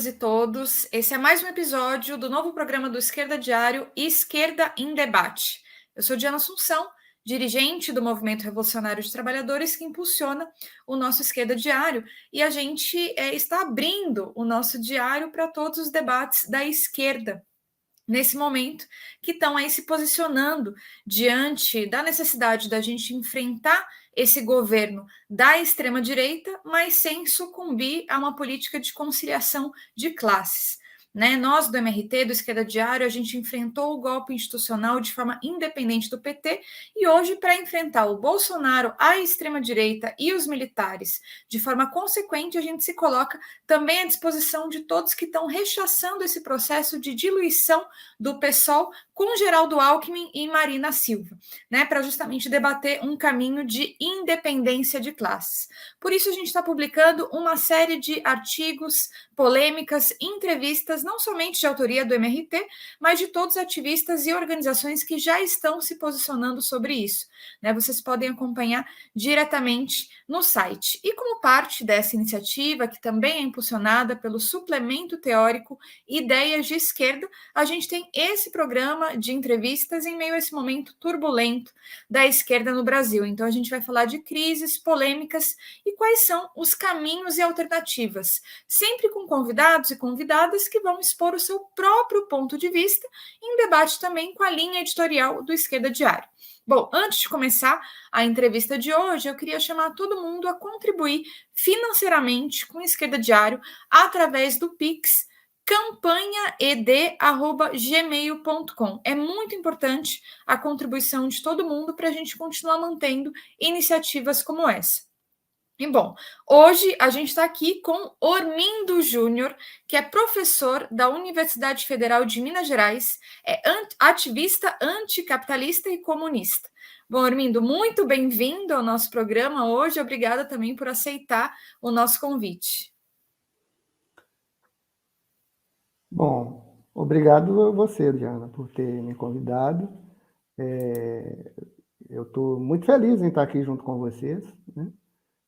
todas e todos. Esse é mais um episódio do novo programa do Esquerda Diário, Esquerda em Debate. Eu sou Diana Assunção, dirigente do Movimento Revolucionário de Trabalhadores, que impulsiona o nosso Esquerda Diário, e a gente está abrindo o nosso diário para todos os debates da esquerda, nesse momento, que estão aí se posicionando diante da necessidade da gente enfrentar esse governo da extrema-direita, mas sem sucumbir a uma política de conciliação de classes. Né? Nós, do MRT, do Esquerda Diário, a gente enfrentou o golpe institucional de forma independente do PT, e hoje, para enfrentar o Bolsonaro, a extrema-direita e os militares de forma consequente, a gente se coloca também à disposição de todos que estão rechaçando esse processo de diluição do PSOL com Geraldo Alckmin e Marina Silva, né, para justamente debater um caminho de independência de classes. Por isso, a gente está publicando uma série de artigos, polêmicas, entrevistas, não somente de autoria do MRT, mas de todos os ativistas e organizações que já estão se posicionando sobre isso. Né, vocês podem acompanhar diretamente no site. E como parte dessa iniciativa, que também é impulsionada pelo suplemento teórico Ideias de Esquerda, a gente tem esse programa de entrevistas em meio a esse momento turbulento da esquerda no Brasil. Então, a gente vai falar de crises, polêmicas e quais são os caminhos e alternativas, sempre com convidados e convidadas que vão expor o seu próprio ponto de vista em debate também com a linha editorial do Esquerda Diário. Bom, antes de começar a entrevista de hoje, eu queria chamar todo mundo a contribuir financeiramente com o Esquerda Diário através do Pix campanhaed@gmail.com. É muito importante a contribuição de todo mundo para a gente continuar mantendo iniciativas como essa. E bom, hoje a gente está aqui com Ormindo Júnior, que é professor da Universidade Federal de Minas Gerais, é ativista anticapitalista e comunista. Bom, Ormindo, muito bem-vindo ao nosso programa hoje. Obrigada também por aceitar o nosso convite. Bom, obrigado a você, Diana, por ter me convidado. Eu estou muito feliz em estar aqui junto com vocês, né?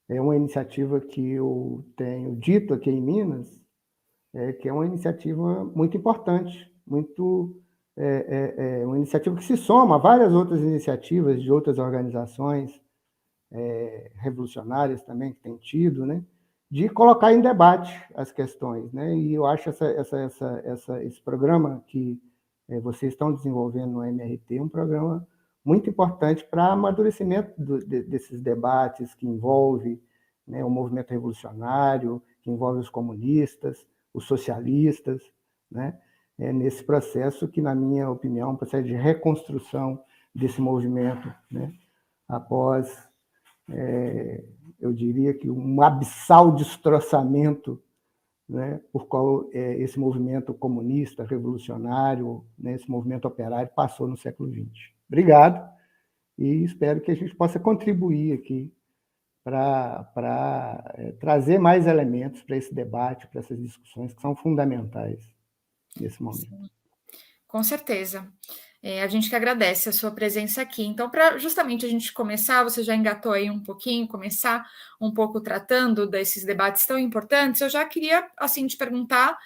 É uma iniciativa que eu tenho dito aqui em Minas, que é uma iniciativa muito importante, uma iniciativa que se soma a várias outras iniciativas de outras organizações revolucionárias também que tem tido, né? De colocar em debate as questões, né? E eu acho esse programa que vocês estão desenvolvendo no MRT um programa muito importante para amadurecimento desses debates que envolve, né, o movimento revolucionário, que envolve os comunistas, os socialistas, né? Nesse processo que, na minha opinião, é um processo de reconstrução desse movimento, né? Após eu diria que um abissal destroçamento, né, por qual esse movimento comunista, revolucionário, né, esse movimento operário passou no século XX. Obrigado, e espero que a gente possa contribuir aqui para trazer mais elementos para esse debate, para essas discussões que são fundamentais nesse momento. Sim, com certeza. A gente que agradece a sua presença aqui. Então, para justamente a gente começar, você já engatou aí um pouquinho, começar um pouco tratando desses debates tão importantes, eu já queria, assim, te perguntar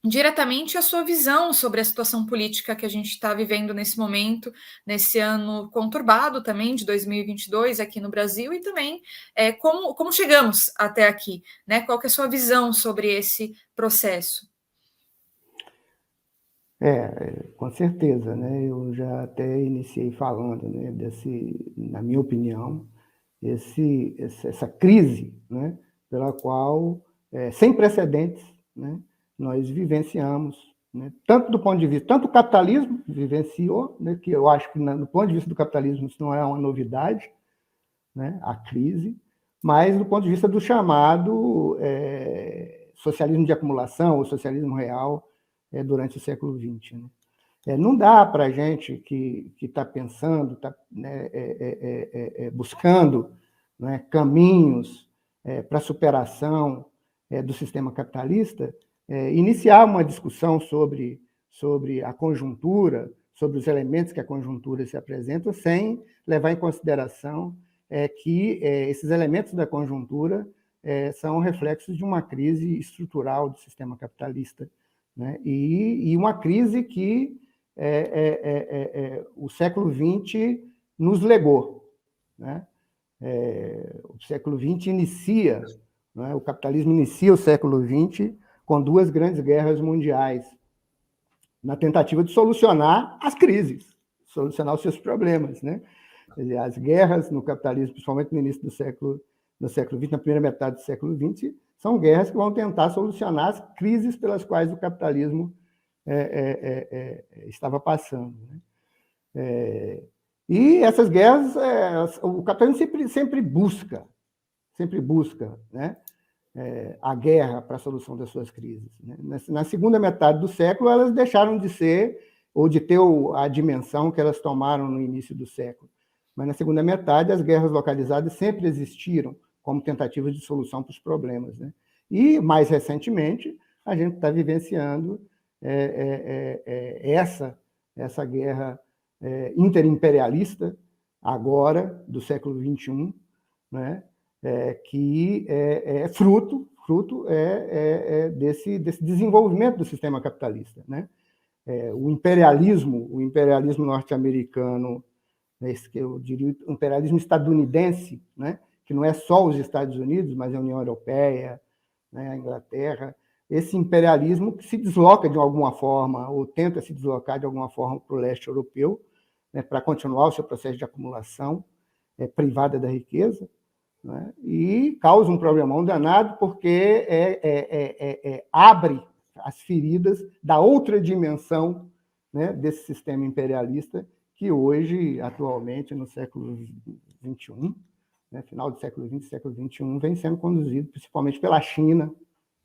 diretamente a sua visão sobre a situação política que a gente está vivendo nesse momento, nesse ano conturbado também, de 2022, aqui no Brasil, e também como chegamos até aqui, né? Qual que é a sua visão sobre esse processo? Com certeza, né? Eu já até iniciei falando, né, na minha opinião, essa crise, né, pela qual, sem precedentes, né, nós vivenciamos, né, tanto do ponto de vista, tanto o capitalismo vivenciou, né, que eu acho que do ponto de vista do capitalismo isso não é uma novidade, né, a crise, mas do ponto de vista do chamado socialismo de acumulação, ou socialismo real, durante o século XX. Né? Não dá para a gente que está pensando, está buscando, né, caminhos para a superação do sistema capitalista, iniciar uma discussão sobre a conjuntura, sobre os elementos que a conjuntura se apresenta, sem levar em consideração que esses elementos da conjuntura são reflexos de uma crise estrutural do sistema capitalista, né? E uma crise que o século XX nos legou, né? O século XX inicia, né? O capitalismo inicia o século XX com duas grandes guerras mundiais, na tentativa de solucionar as crises, solucionar os seus problemas, né? As guerras no capitalismo, principalmente no início do século XX, na primeira metade do século XX, são guerras que vão tentar solucionar as crises pelas quais o capitalismo estava passando, né? E essas guerras, o capitalismo sempre busca, né? A guerra para a solução das suas crises, né? Na segunda metade do século, elas deixaram de ser, ou de ter a dimensão que elas tomaram no início do século. Mas na segunda metade, as guerras localizadas sempre existiram como tentativas de solução para os problemas, né? E, mais recentemente, a gente está vivenciando essa guerra interimperialista, agora, do século XXI, né? Que é fruto desse desenvolvimento do sistema capitalista, né? O imperialismo norte-americano, eu diria o imperialismo estadunidense, né? Que não é só os Estados Unidos, mas a União Europeia, né? A Inglaterra, esse imperialismo que se desloca de alguma forma, ou tenta se deslocar de alguma forma para o leste europeu, né? Para continuar o seu processo de acumulação privada da riqueza, né? E causa um problemão danado, porque abre as feridas da outra dimensão, né, desse sistema imperialista que hoje, atualmente, no século XXI, né, final do século XX, século XXI, vem sendo conduzido principalmente pela China,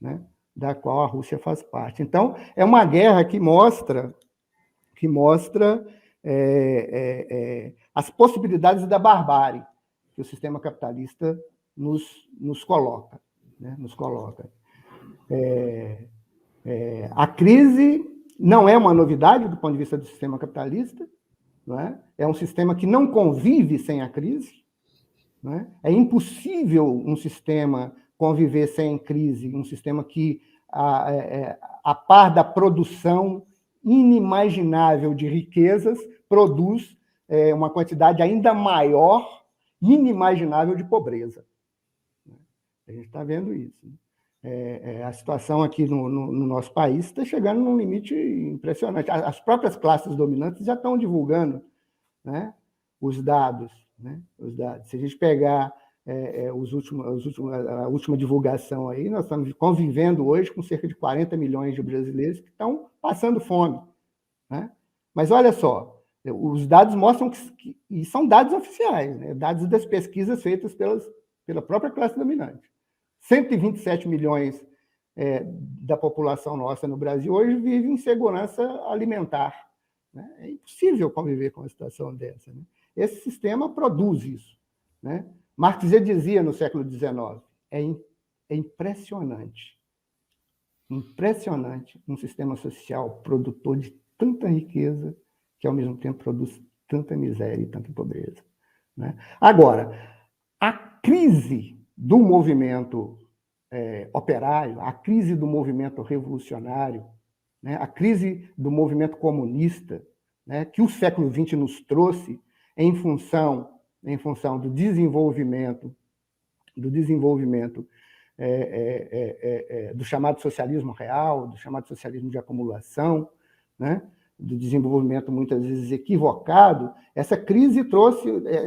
né, da qual a Rússia faz parte. Então, é uma guerra que mostra as possibilidades da barbárie que o sistema capitalista nos coloca, né? A crise não é uma novidade do ponto de vista do sistema capitalista, não é? É um sistema que não convive sem a crise, não é? É impossível um sistema conviver sem crise, um sistema que, a par da produção inimaginável de riquezas, produz uma quantidade ainda maior, inimaginável de pobreza. A gente está vendo isso. A situação aqui no nosso país está chegando num limite impressionante. As próprias classes dominantes já estão divulgando, né, os dados, né? Se a gente pegar a última divulgação aí, nós estamos convivendo hoje com cerca de 40 milhões de brasileiros que estão passando fome, né? Mas olha só, os dados mostram e são dados oficiais, né? Dados das pesquisas feitas pela própria classe dominante. 127 milhões da população nossa no Brasil hoje vive em insegurança alimentar, né? É impossível conviver com uma situação dessa, né? Esse sistema produz isso, né? Marx já dizia no século XIX, é impressionante um sistema social produtor de tanta riqueza que, ao mesmo tempo, produz tanta miséria e tanta pobreza, né? Agora, a crise do movimento operário, a crise do movimento revolucionário, né? A crise do movimento comunista, né? Que o século XX nos trouxe em função do desenvolvimento do chamado socialismo real, do chamado socialismo de acumulação, né? Do desenvolvimento muitas vezes equivocado, essa crise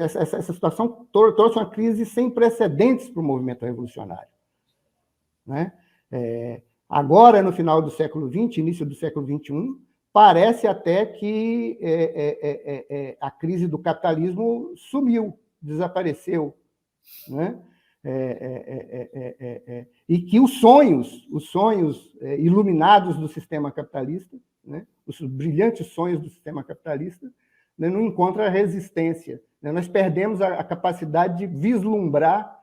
essa situação trouxe uma crise sem precedentes para o movimento revolucionário, né? Agora, no final do século XX, início do século XXI, parece até que a crise do capitalismo sumiu, desapareceu, né? E que os sonhos iluminados do sistema capitalista, né? Os brilhantes sonhos do sistema capitalista, né? Não encontram resistência, né? Nós perdemos a capacidade de vislumbrar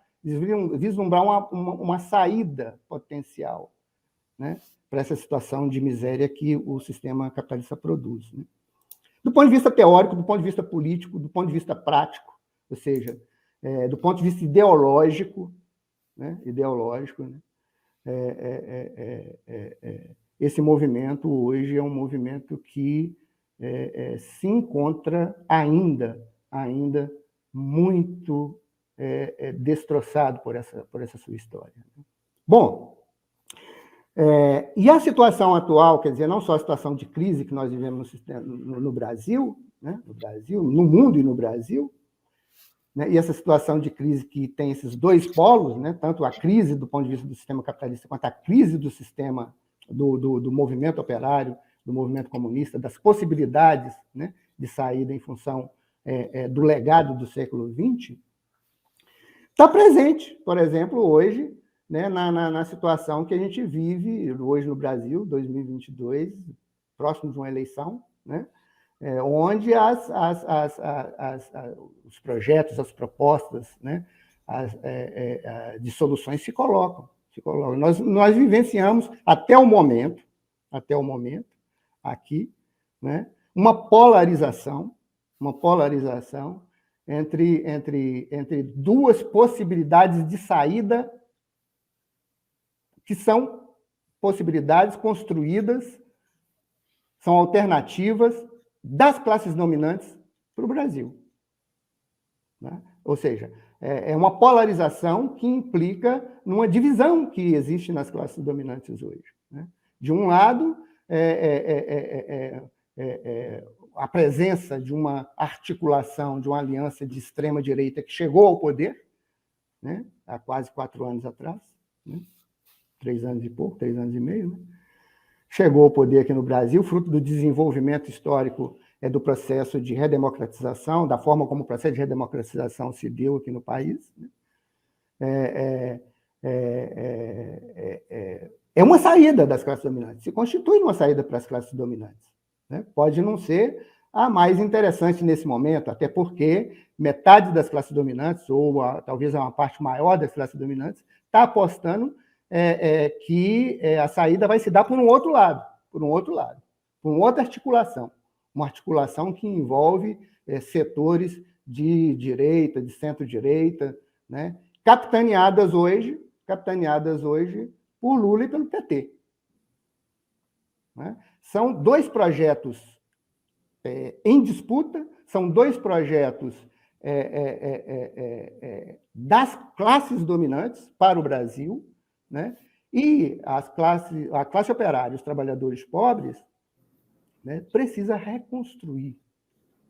uma saída potencial, né? Para essa situação de miséria que o sistema capitalista produz, né? Do ponto de vista teórico, do ponto de vista político, do ponto de vista prático, ou seja, do ponto de vista ideológico, né, ideológico, né, esse movimento hoje é um movimento que se encontra ainda muito destroçado por essa sua história. Bom, e a situação atual, quer dizer, não só a situação de crise que nós vivemos no Brasil, né, no mundo e no Brasil, né, e essa situação de crise que tem esses dois polos, né, tanto a crise do ponto de vista do sistema capitalista quanto a crise do sistema do movimento operário, do movimento comunista, das possibilidades, né, de saída em função do legado do século XX, está presente, por exemplo, hoje, né, na situação que a gente vive hoje no Brasil, 2022, próximo de uma eleição, né, onde os projetos, as propostas, né, de soluções se colocam. Nós vivenciamos, até o momento, aqui, né, uma polarização entre duas possibilidades de saída que são possibilidades construídas, são alternativas das classes dominantes para o Brasil. Né? Ou seja, é uma polarização que implica numa divisão que existe nas classes dominantes hoje. Né? De um lado, a presença de uma articulação, de uma aliança de extrema-direita que chegou ao poder, né, há quase 4 anos atrás, né, 3 anos e pouco, 3 anos e meio, né, chegou ao poder aqui no Brasil, fruto do desenvolvimento histórico do processo de redemocratização, da forma como o processo de redemocratização se deu aqui no país. Né, é uma saída das classes dominantes, se constitui uma saída para as classes dominantes. Né? Pode não ser a mais interessante nesse momento, até porque metade das classes dominantes, ou talvez uma parte maior das classes dominantes, está apostando que a saída vai se dar por um outro lado, por uma outra articulação, uma articulação que envolve setores de direita, de centro-direita, né? capitaneadas hoje por Lula e pelo PT. Né? São 2 projetos em disputa, são 2 projetos das classes dominantes para o Brasil, né? E a classe operária, os trabalhadores pobres, né, precisa reconstruir.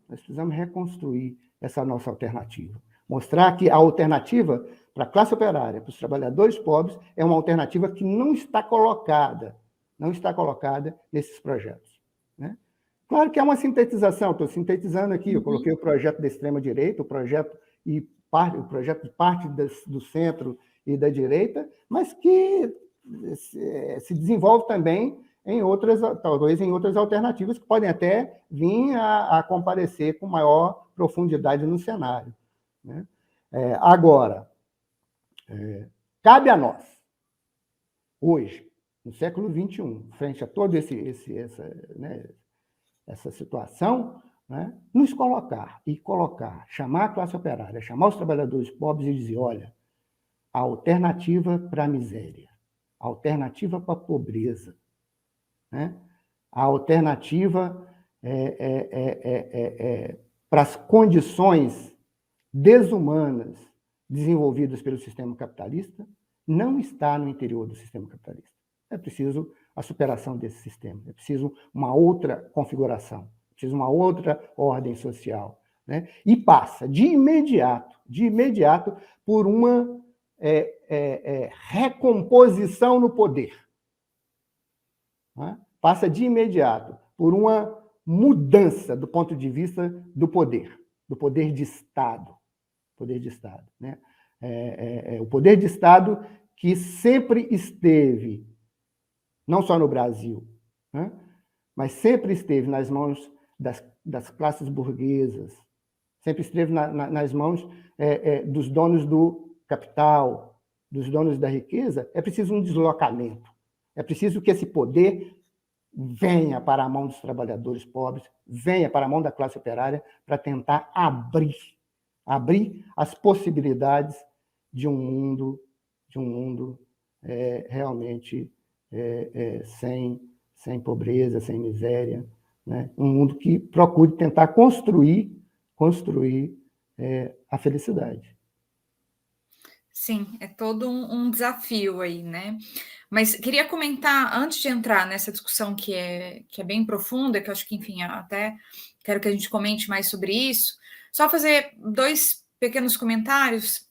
Nós precisamos reconstruir essa nossa alternativa. Mostrar que a alternativa para a classe operária, para os trabalhadores pobres, é uma alternativa que não está colocada nesses projetos. Né? Claro que é uma sintetização, estou sintetizando aqui, eu coloquei o projeto da extrema-direita, o projeto de parte do centro e da direita, mas que se desenvolve também talvez em outras alternativas que podem até vir a comparecer com maior profundidade no cenário. Né? Agora, cabe a nós, hoje, no século XXI, frente a toda essa situação, né, nos chamar a classe operária, chamar os trabalhadores pobres e dizer, olha, a alternativa para a miséria, a alternativa para a pobreza, né, a alternativa para as condições desumanas desenvolvidas pelo sistema capitalista não está no interior do sistema capitalista. É preciso a superação desse sistema, é preciso uma outra configuração, é preciso uma outra ordem social. Né? E passa de imediato por uma recomposição no poder. Né? Passa de imediato por uma mudança do ponto de vista do poder de Estado. Né? O poder de Estado que sempre esteve, não só no Brasil, né? Mas sempre esteve nas mãos das classes burguesas, sempre esteve nas mãos dos donos do capital, dos donos da riqueza. É preciso um deslocamento, é preciso que esse poder venha para a mão dos trabalhadores pobres, venha para a mão da classe operária, para tentar abrir as possibilidades de um mundo de um mundo realmente sem pobreza, sem miséria, né? Um mundo que procure tentar construir a felicidade. Sim, é todo um desafio aí, né? Mas queria comentar, antes de entrar nessa discussão que é bem profunda, que eu acho que, enfim, até quero que a gente comente mais sobre isso, só fazer dois pequenos comentários,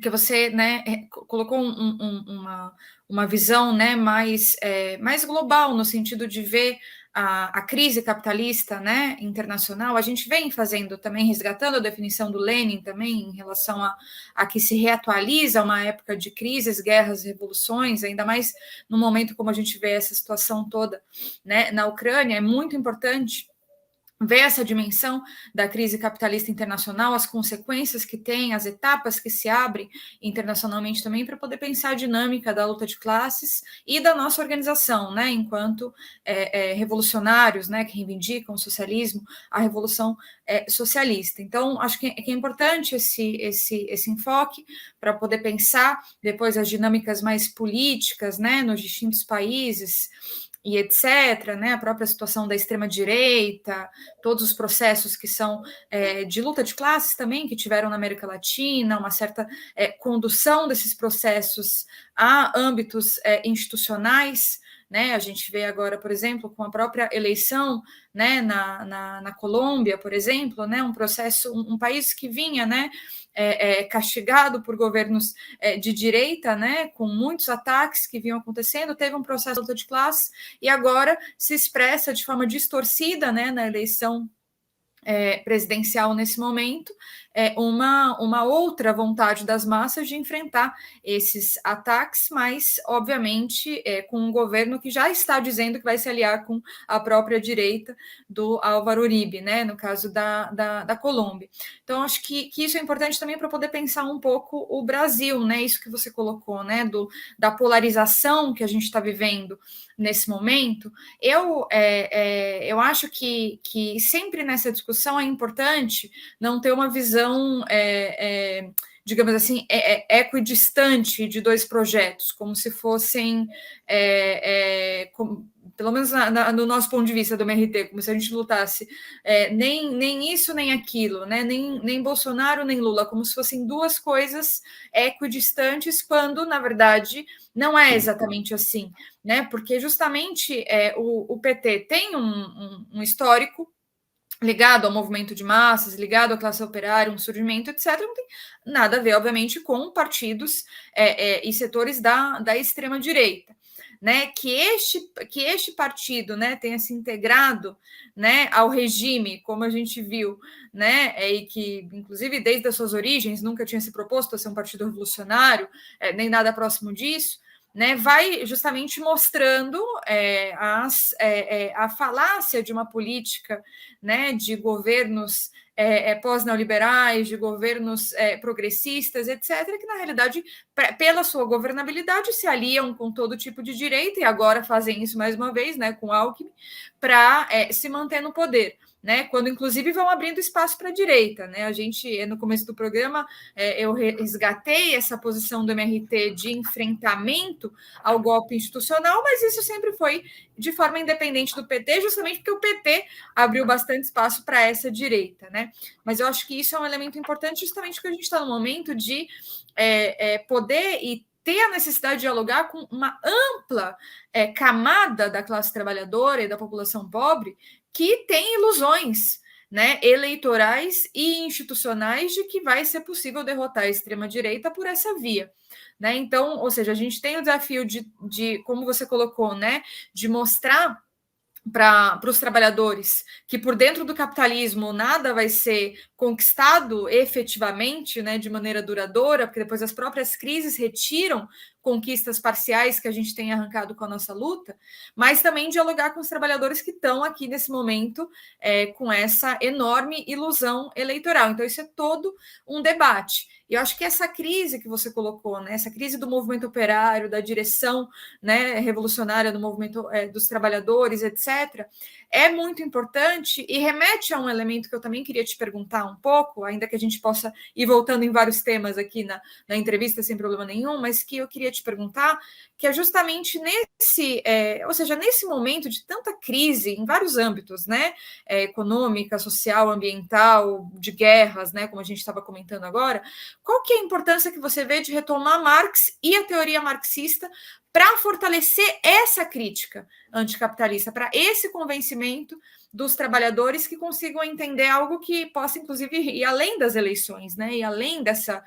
que você, né, colocou uma visão, né, mais global, no sentido de ver a crise capitalista, né, internacional. A gente vem fazendo também, resgatando a definição do Lenin também, em relação a que se reatualiza uma época de crises, guerras, revoluções, ainda mais no momento como a gente vê essa situação toda, né, na Ucrânia. É muito importante ver essa dimensão da crise capitalista internacional, as consequências que tem, as etapas que se abrem internacionalmente também, para poder pensar a dinâmica da luta de classes e da nossa organização, né, enquanto revolucionários, né, que reivindicam o socialismo, a revolução socialista. Então, acho que é importante esse enfoque para poder pensar depois as dinâmicas mais políticas, né, nos distintos países, e etc., né, a própria situação da extrema-direita, todos os processos que são de luta de classes também, que tiveram na América Latina, uma certa condução desses processos a âmbitos institucionais, né? A gente vê agora, por exemplo, com a própria eleição, né, na Colômbia, por exemplo, né, um processo, um país que vinha, né, castigado por governos de direita, né, com muitos ataques que vinham acontecendo, teve um processo de luta de classe e agora se expressa de forma distorcida, né, na eleição presidencial nesse momento, uma outra vontade das massas de enfrentar esses ataques, mas, obviamente, com um governo que já está dizendo que vai se aliar com a própria direita do Álvaro Uribe, né, no caso da Colômbia. Então, acho que isso é importante também para poder pensar um pouco o Brasil, né, isso que você colocou, né, da polarização que a gente está vivendo nesse momento. Eu acho que sempre nessa discussão é importante não ter uma visão, digamos assim, equidistante de dois projetos, como se fossem, pelo menos no nosso ponto de vista do MRT, como se a gente lutasse nem isso nem aquilo, né? nem Bolsonaro nem Lula, como se fossem duas coisas equidistantes, quando, na verdade, não é exatamente assim, né? Porque justamente o PT tem um histórico ligado ao movimento de massas, ligado à classe operária, um surgimento, etc., não tem nada a ver, obviamente, com partidos e setores da extrema-direita. Né, que este partido, né, tenha se integrado, né, ao regime, como a gente viu, né, e que, inclusive, desde as suas origens, nunca tinha se proposto a ser um partido revolucionário, nem nada próximo disso, né, vai justamente mostrando a falácia de uma política, né, de governos pós-neoliberais, de governos progressistas, etc., que, na realidade, pela sua governabilidade, se aliam com todo tipo de direita, e agora fazem isso mais uma vez, né, com Alckmin, para se manter no poder. Né, quando inclusive vão abrindo espaço para a direita. Né? A gente, no começo do programa, eu resgatei essa posição do MRT de enfrentamento ao golpe institucional, mas isso sempre foi de forma independente do PT, justamente porque o PT abriu bastante espaço para essa direita. Né? Mas eu acho que isso é um elemento importante, justamente porque a gente está no momento de poder e ter a necessidade de dialogar com uma ampla camada da classe trabalhadora e da população pobre que tem ilusões, né, eleitorais e institucionais de que vai ser possível derrotar a extrema-direita por essa via. Né? Então, ou seja, a gente tem o desafio de como você colocou, né, de mostrar para os trabalhadores que por dentro do capitalismo nada vai ser conquistado efetivamente, né, de maneira duradoura, porque depois as próprias crises retiram conquistas parciais que a gente tem arrancado com a nossa luta, mas também dialogar com os trabalhadores que estão aqui nesse momento com essa enorme ilusão eleitoral. Então, isso é todo um debate. E eu acho que essa crise que você colocou, né, essa crise do movimento operário, da direção, né, revolucionária do movimento dos trabalhadores, etc., é muito importante e remete a um elemento que eu também queria te perguntar um pouco, ainda que a gente possa ir voltando em vários temas aqui na entrevista sem problema nenhum, mas que eu queria te perguntar, que é justamente nesse momento de tanta crise em vários âmbitos, né? Econômica, social, ambiental, de guerras, né? Como a gente estava comentando agora, qual que é a importância que você vê de retomar Marx e a teoria marxista para fortalecer essa crítica anticapitalista, para esse convencimento dos trabalhadores que consigam entender algo que possa, inclusive, ir além das eleições, né? E além dessa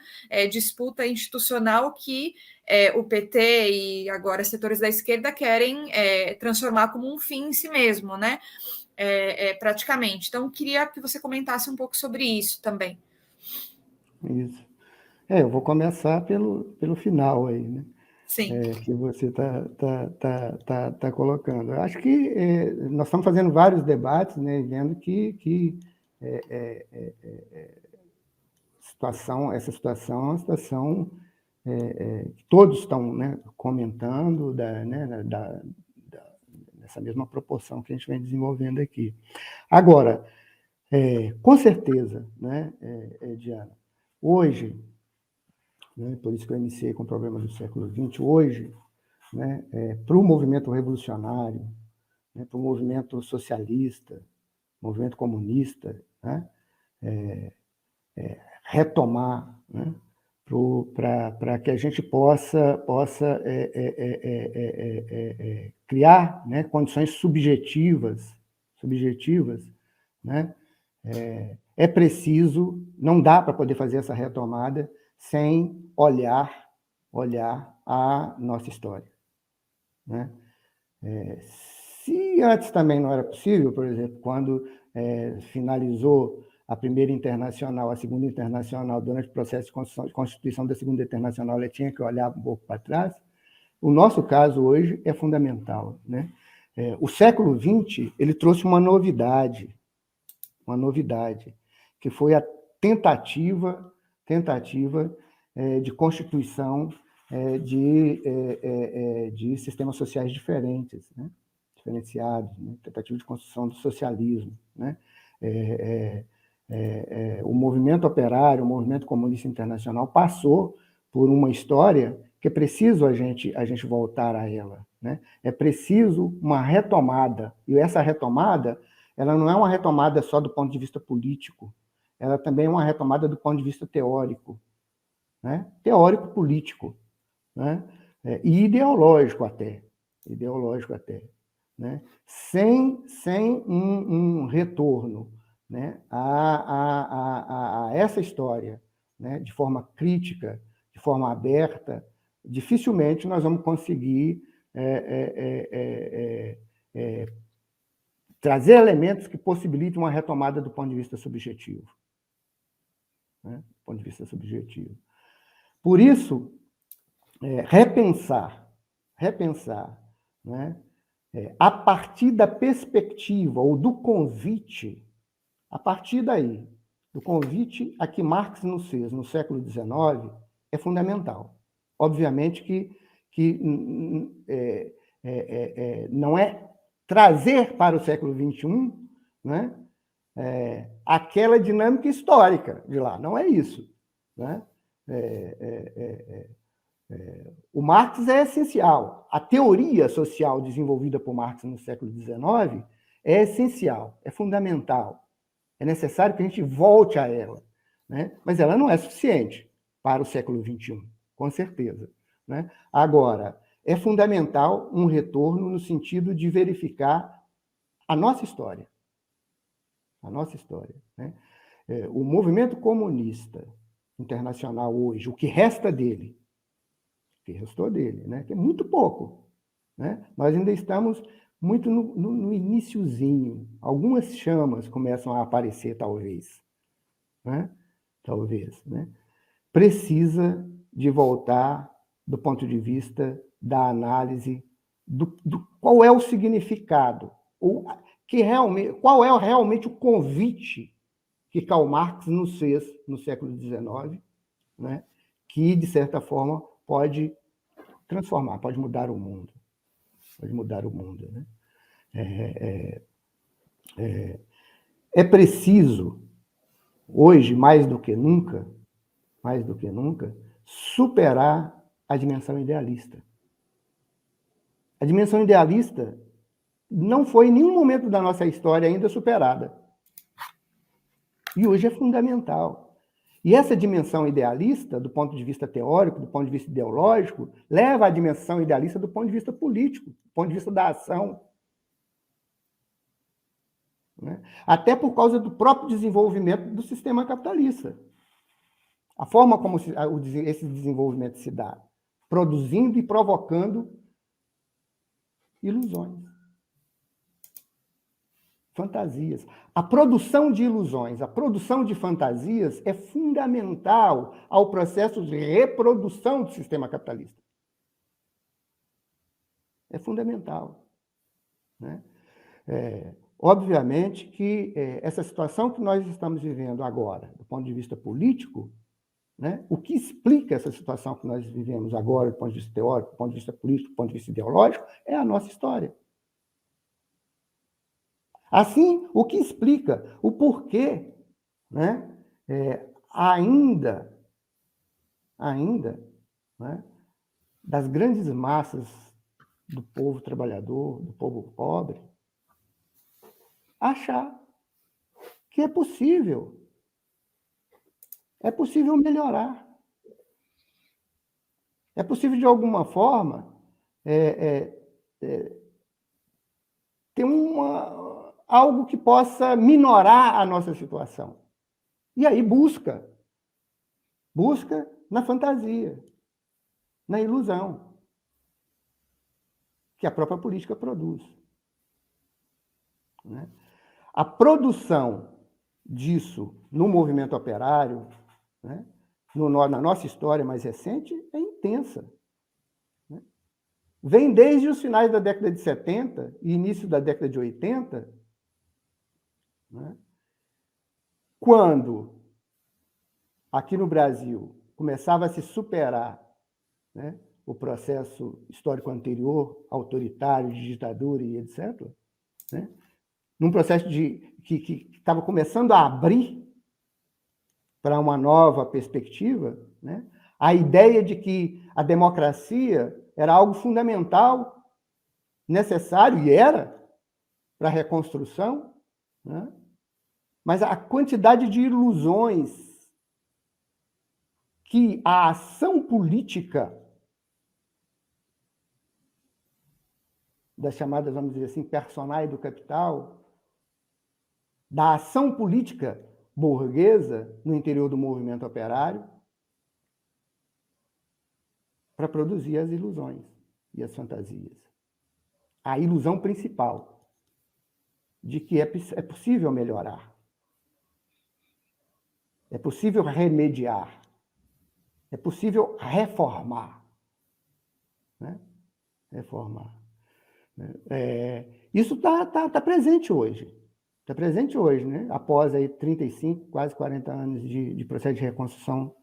disputa institucional que o PT e agora setores da esquerda querem transformar como um fim em si mesmo, né? Praticamente. Então, queria que você comentasse um pouco sobre isso também. Isso. Eu vou começar pelo final aí, né? Sim. Que você tá colocando. Eu acho que nós estamos fazendo vários debates, né, vendo que essa situação é uma situação que todos estão, né, comentando nessa mesma proporção que a gente vem desenvolvendo aqui. Agora, com certeza, né, Diana, hoje, né, por isso que eu iniciei com o problema do século XX, hoje, né, para o movimento revolucionário, né, para o movimento socialista, movimento comunista, né, retomar, né, para que a gente possa criar, né, condições subjetivas, né, é preciso, não dá para poder fazer essa retomada sem olhar a nossa história, né? Se antes também não era possível, por exemplo, quando finalizou a primeira internacional, a segunda internacional, durante o processo de constituição da segunda internacional, ela tinha que olhar um pouco para trás, o nosso caso hoje é fundamental, né? O século XX, ele trouxe uma novidade, que foi a tentativa de constituição de sistemas sociais diferentes, né? Diferenciados, né? Tentativa de construção do socialismo, né? O movimento operário, o movimento comunista internacional passou por uma história que é preciso a gente voltar a ela, né? É preciso uma retomada, e essa retomada, ela não é uma retomada só do ponto de vista político, ela também é uma retomada do ponto de vista teórico, né? Teórico-político, né? E ideológico até, né? Sem um retorno, né, a essa história, né, de forma crítica, de forma aberta, dificilmente nós vamos conseguir trazer elementos que possibilitem uma retomada do ponto de vista subjetivo, né? Do ponto de vista subjetivo. Por isso, repensar, né, a partir da perspectiva ou do convite, a partir daí, do convite a que Marx nos fez no século XIX, é fundamental. Obviamente que não é trazer para o século XXI, né, aquela dinâmica histórica de lá, não é isso, né? O Marx é essencial. A teoria social desenvolvida por Marx no século XIX é essencial, é fundamental. É necessário que a gente volte a ela, né? Mas ela não é suficiente para o século XXI, com certeza, né? Agora, é fundamental um retorno no sentido de verificar a nossa história. Né? O movimento comunista internacional hoje, o que resta dele, né? Que é muito pouco, né? Nós ainda estamos muito no iniciozinho. Algumas chamas começam a aparecer, talvez, né? Né? Precisa de voltar do ponto de vista da análise do qual é o significado, qual é realmente o convite que Karl Marx nos fez no século XIX, né? Que, de certa forma, pode transformar, pode mudar o mundo. Né? É preciso hoje, mais do que nunca, superar a dimensão idealista. A dimensão idealista não foi em nenhum momento da nossa história ainda superada. E hoje é fundamental. E essa dimensão idealista, do ponto de vista teórico, do ponto de vista ideológico, leva à dimensão idealista do ponto de vista político, do ponto de vista da ação. Né? Até por causa do próprio desenvolvimento do sistema capitalista. A forma como esse desenvolvimento se dá, produzindo e provocando ilusões, fantasias. A produção de ilusões, a produção de fantasias é fundamental ao processo de reprodução do sistema capitalista. É fundamental. Né? Obviamente que essa situação que nós estamos vivendo agora, do ponto de vista político, né, o que explica essa situação que nós vivemos agora, do ponto de vista teórico, do ponto de vista político, do ponto de vista ideológico, é a nossa história. Assim, o que explica o porquê, né, ainda, né, das grandes massas do povo trabalhador, do povo pobre, achar que é possível melhorar. É possível, de alguma forma, ter algo que possa minorar a nossa situação. E aí busca na fantasia, na ilusão, que a própria política produz. Né? A produção disso no movimento operário, né, na nossa história mais recente, é intensa. Né? Vem desde os finais da década de 70 e início da década de 80, né, quando, aqui no Brasil, começava a se superar, né, o processo histórico anterior, autoritário, de ditadura e etc., né, num processo que estava começando a abrir para uma nova perspectiva, né, a ideia de que a democracia era algo fundamental, necessário, e era, para a reconstrução, né, mas a quantidade de ilusões que a ação política das chamadas, vamos dizer assim, personais do capital, da ação política burguesa no interior do movimento operário, para produzir as ilusões e as fantasias. A ilusão principal de que é possível melhorar, é possível remediar, é possível reformar. Né? Reformar. Isso está presente hoje. Está presente hoje, né? Após aí 35, quase 40 anos de processo de reconstrução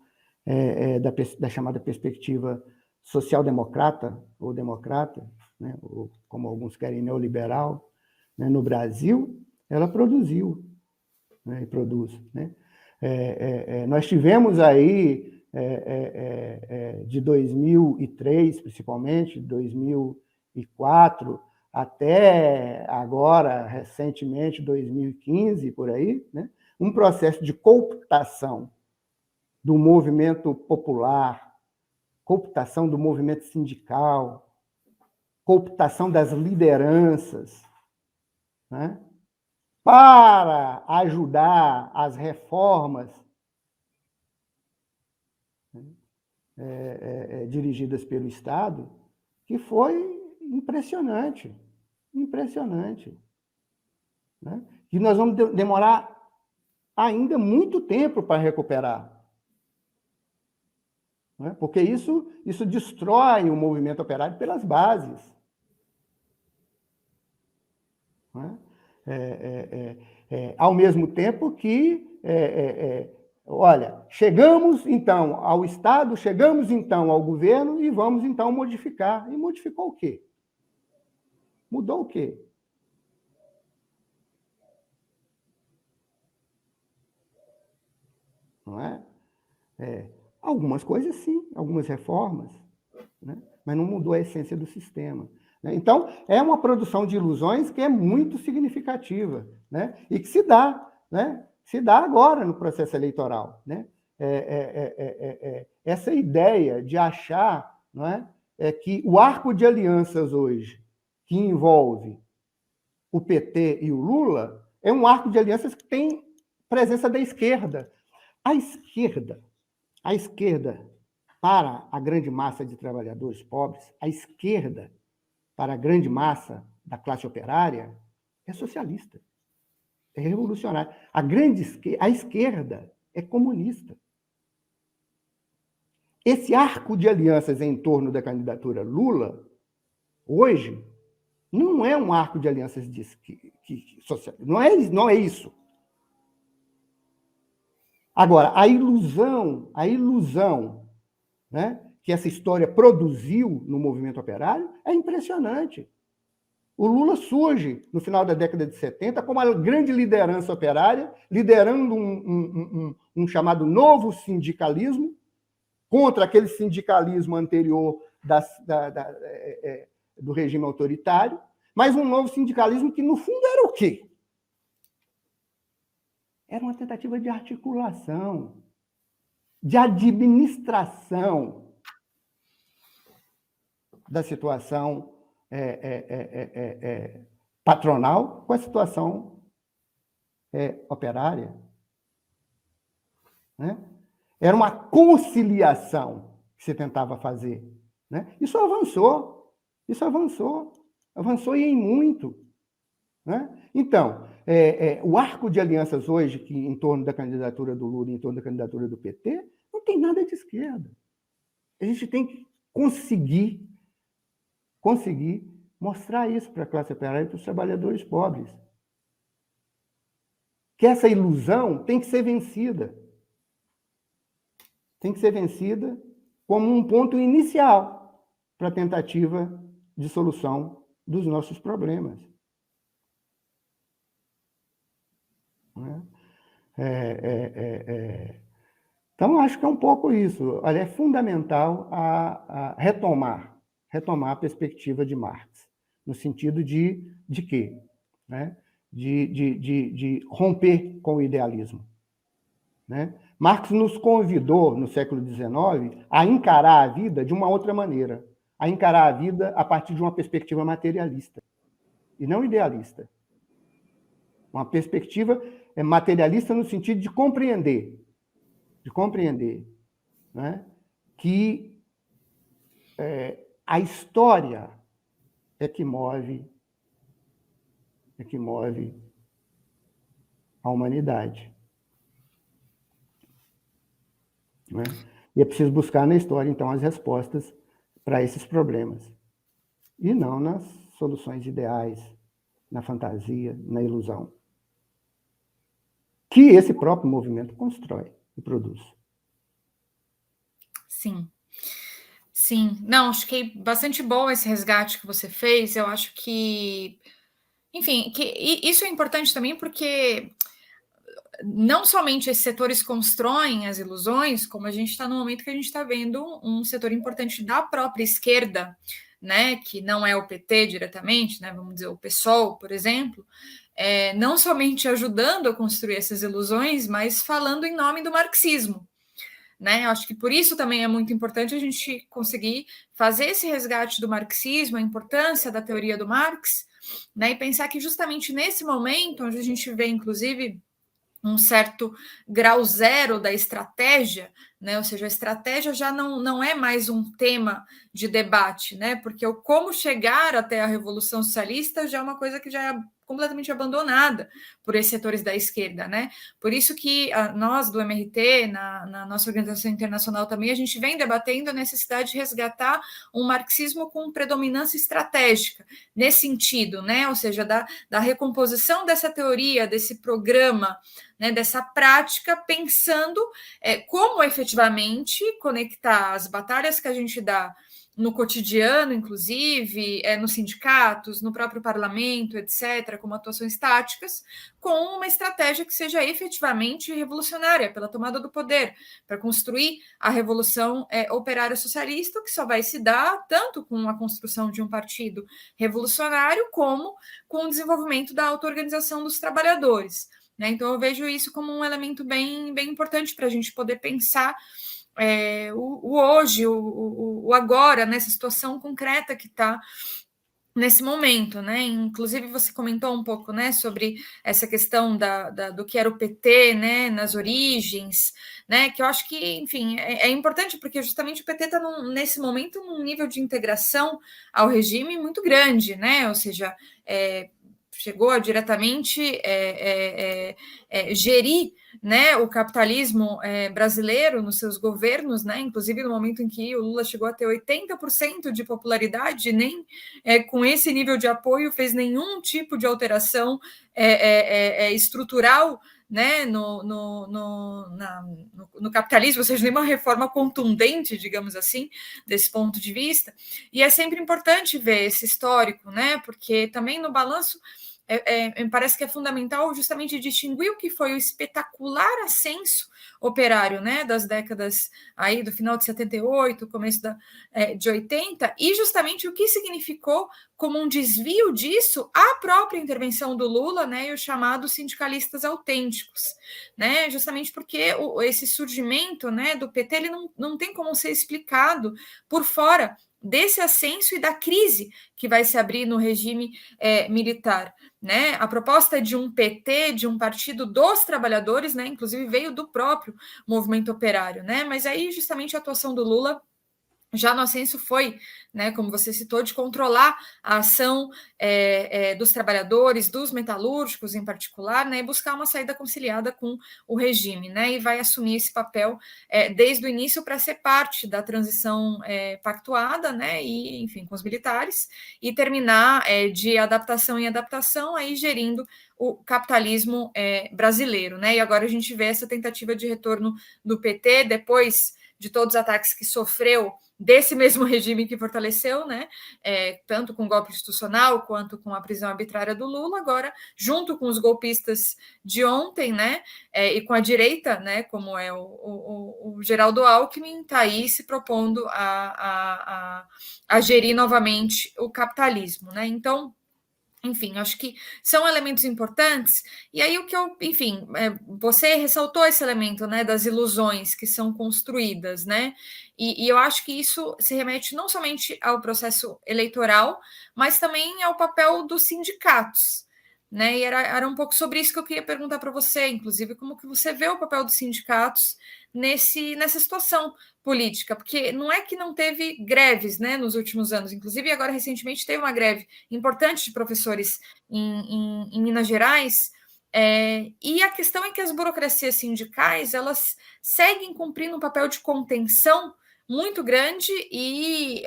da chamada perspectiva social-democrata ou democrata, né? Ou, como alguns querem, neoliberal, né? No Brasil, ela produziu, né? E produz. Né? Nós tivemos aí, de 2003, principalmente, 2004, até agora, recentemente, 2015, por aí, né? Um processo de cooptação do movimento popular, cooptação do movimento sindical, cooptação das lideranças, né? Para ajudar as reformas dirigidas pelo Estado, que foi impressionante. Né? E nós vamos demorar ainda muito tempo para recuperar. Né? Porque isso destrói o movimento operário pelas bases. Né? Ao mesmo tempo que, olha, chegamos então ao Estado, chegamos então ao governo e vamos então modificar. E modificou o quê? Mudou o quê? não é? Algumas coisas sim, algumas reformas, né? Mas não mudou a essência do sistema, né? Então, é uma produção de ilusões que é muito significativa, né? E que se dá, né? Se dá agora no processo eleitoral, né? Essa ideia de achar, não é? Que o arco de alianças hoje, que envolve o PT e o Lula, é um arco de alianças que tem presença da esquerda. A esquerda, para a grande massa de trabalhadores pobres, a esquerda, para a grande massa da classe operária, é socialista, é revolucionária. A esquerda é comunista. Esse arco de alianças em torno da candidatura Lula, hoje, não é um arco de alianças social. Não é isso. Agora, a ilusão, né, que essa história produziu no movimento operário é impressionante. O Lula surge, no final da década de 70, como uma grande liderança operária, liderando um chamado novo sindicalismo, contra aquele sindicalismo anterior do regime autoritário, mas um novo sindicalismo que, no fundo, era o quê? Era uma tentativa de articulação, de administração da situação patronal com a situação operária. Né? Era uma conciliação que se tentava fazer. Né? Isso avançou e em muito. Né? Então, o arco de alianças hoje, que em torno da candidatura do Lula e em torno da candidatura do PT, não tem nada de esquerda. A gente tem que conseguir mostrar isso para a classe operária e para os trabalhadores pobres. Que essa ilusão tem que ser vencida. Tem que ser vencida como um ponto inicial para a tentativa de solução dos nossos problemas. Então, acho que é um pouco isso. Olha, é fundamental a retomar a perspectiva de Marx, no sentido de quê? Né? De romper com o idealismo. Né? Marx nos convidou, no século XIX, a encarar a vida de uma outra maneira, a encarar a vida a partir de uma perspectiva materialista, e não idealista. Uma perspectiva materialista no sentido de compreender, né? Que a história é que move a humanidade. Né? E é preciso buscar na história, então, as respostas para esses problemas. E não nas soluções ideais, na fantasia, na ilusão. Que esse próprio movimento constrói e produz. Sim. Sim. Não, achei bastante bom esse resgate que você fez. Eu acho que, enfim, que isso é importante também porque não somente esses setores constroem as ilusões, como a gente está no momento que a gente está vendo um setor importante da própria esquerda, né, que não é o PT diretamente, né, vamos dizer o PSOL, por exemplo, não somente ajudando a construir essas ilusões, mas falando em nome do marxismo. Né? Acho que por isso também é muito importante a gente conseguir fazer esse resgate do marxismo, a importância da teoria do Marx, né? E pensar que justamente nesse momento, onde a gente vê, inclusive, um certo grau zero da estratégia, né? Ou seja, a estratégia já não é mais um tema de debate, né? Porque o como chegar até a Revolução Socialista já é uma coisa que já é completamente abandonada por esses setores da esquerda, né? Por isso que nós do MRT, na nossa organização internacional também, a gente vem debatendo a necessidade de resgatar um marxismo com predominância estratégica, nesse sentido, né? Ou seja, da recomposição dessa teoria, desse programa, né, dessa prática, pensando como efetivamente conectar as batalhas que a gente dá no cotidiano, inclusive, nos sindicatos, no próprio parlamento, etc., como atuações táticas, com uma estratégia que seja efetivamente revolucionária pela tomada do poder, para construir a revolução operária socialista, que só vai se dar tanto com a construção de um partido revolucionário, como com o desenvolvimento da auto-organização dos trabalhadores. Né? Então, eu vejo isso como um elemento bem, bem importante para a gente poder pensar o hoje, o agora, nessa situação concreta que está nesse momento, né? Inclusive, você comentou um pouco, né, sobre essa questão do que era o PT, né, nas origens, né? Que eu acho que, enfim, é importante porque justamente o PT está nesse momento num nível de integração ao regime muito grande, né? Ou seja, chegou a diretamente gerir, né, o capitalismo brasileiro nos seus governos, né, inclusive no momento em que o Lula chegou a ter 80% de popularidade, nem com esse nível de apoio fez nenhum tipo de alteração estrutural, né, no capitalismo, ou seja, nenhuma reforma contundente, digamos assim, desse ponto de vista. E é sempre importante ver esse histórico, né, porque também no balanço me parece que é fundamental justamente distinguir o que foi o espetacular ascenso operário, né, das décadas aí do final de 78, começo de 80, e justamente o que significou como um desvio disso a própria intervenção do Lula, né, e os chamados sindicalistas autênticos, né, justamente porque esse surgimento, né, do PT ele não tem como ser explicado por fora desse ascenso e da crise que vai se abrir no regime militar. Né? A proposta de um PT, de um partido dos trabalhadores, né, inclusive veio do próprio movimento operário, né? Mas aí justamente a atuação do Lula já no ascenso foi, né, como você citou, de controlar a ação dos trabalhadores, dos metalúrgicos em particular, né, e buscar uma saída conciliada com o regime, né, e vai assumir esse papel desde o início para ser parte da transição pactuada, né, e enfim, com os militares, e terminar de adaptação em adaptação, aí gerindo o capitalismo brasileiro, né, e agora a gente vê essa tentativa de retorno do PT, depois de todos os ataques que sofreu desse mesmo regime que fortaleceu, né, tanto com o golpe institucional quanto com a prisão arbitrária do Lula, agora, junto com os golpistas de ontem, né, e com a direita, né, como é o Geraldo Alckmin, está aí se propondo a gerir novamente o capitalismo. Né? Então, enfim, acho que são elementos importantes. E aí o que eu, enfim, você ressaltou esse elemento, né, das ilusões que são construídas, né? E eu acho que isso se remete não somente ao processo eleitoral, mas também ao papel dos sindicatos. Né? E era um pouco sobre isso que eu queria perguntar para você, inclusive, como que você vê o papel dos sindicatos nessa situação política, porque não é que não teve greves, né, nos últimos anos, inclusive agora recentemente teve uma greve importante de professores em Minas Gerais, e a questão é que as burocracias sindicais elas seguem cumprindo um papel de contenção muito grande e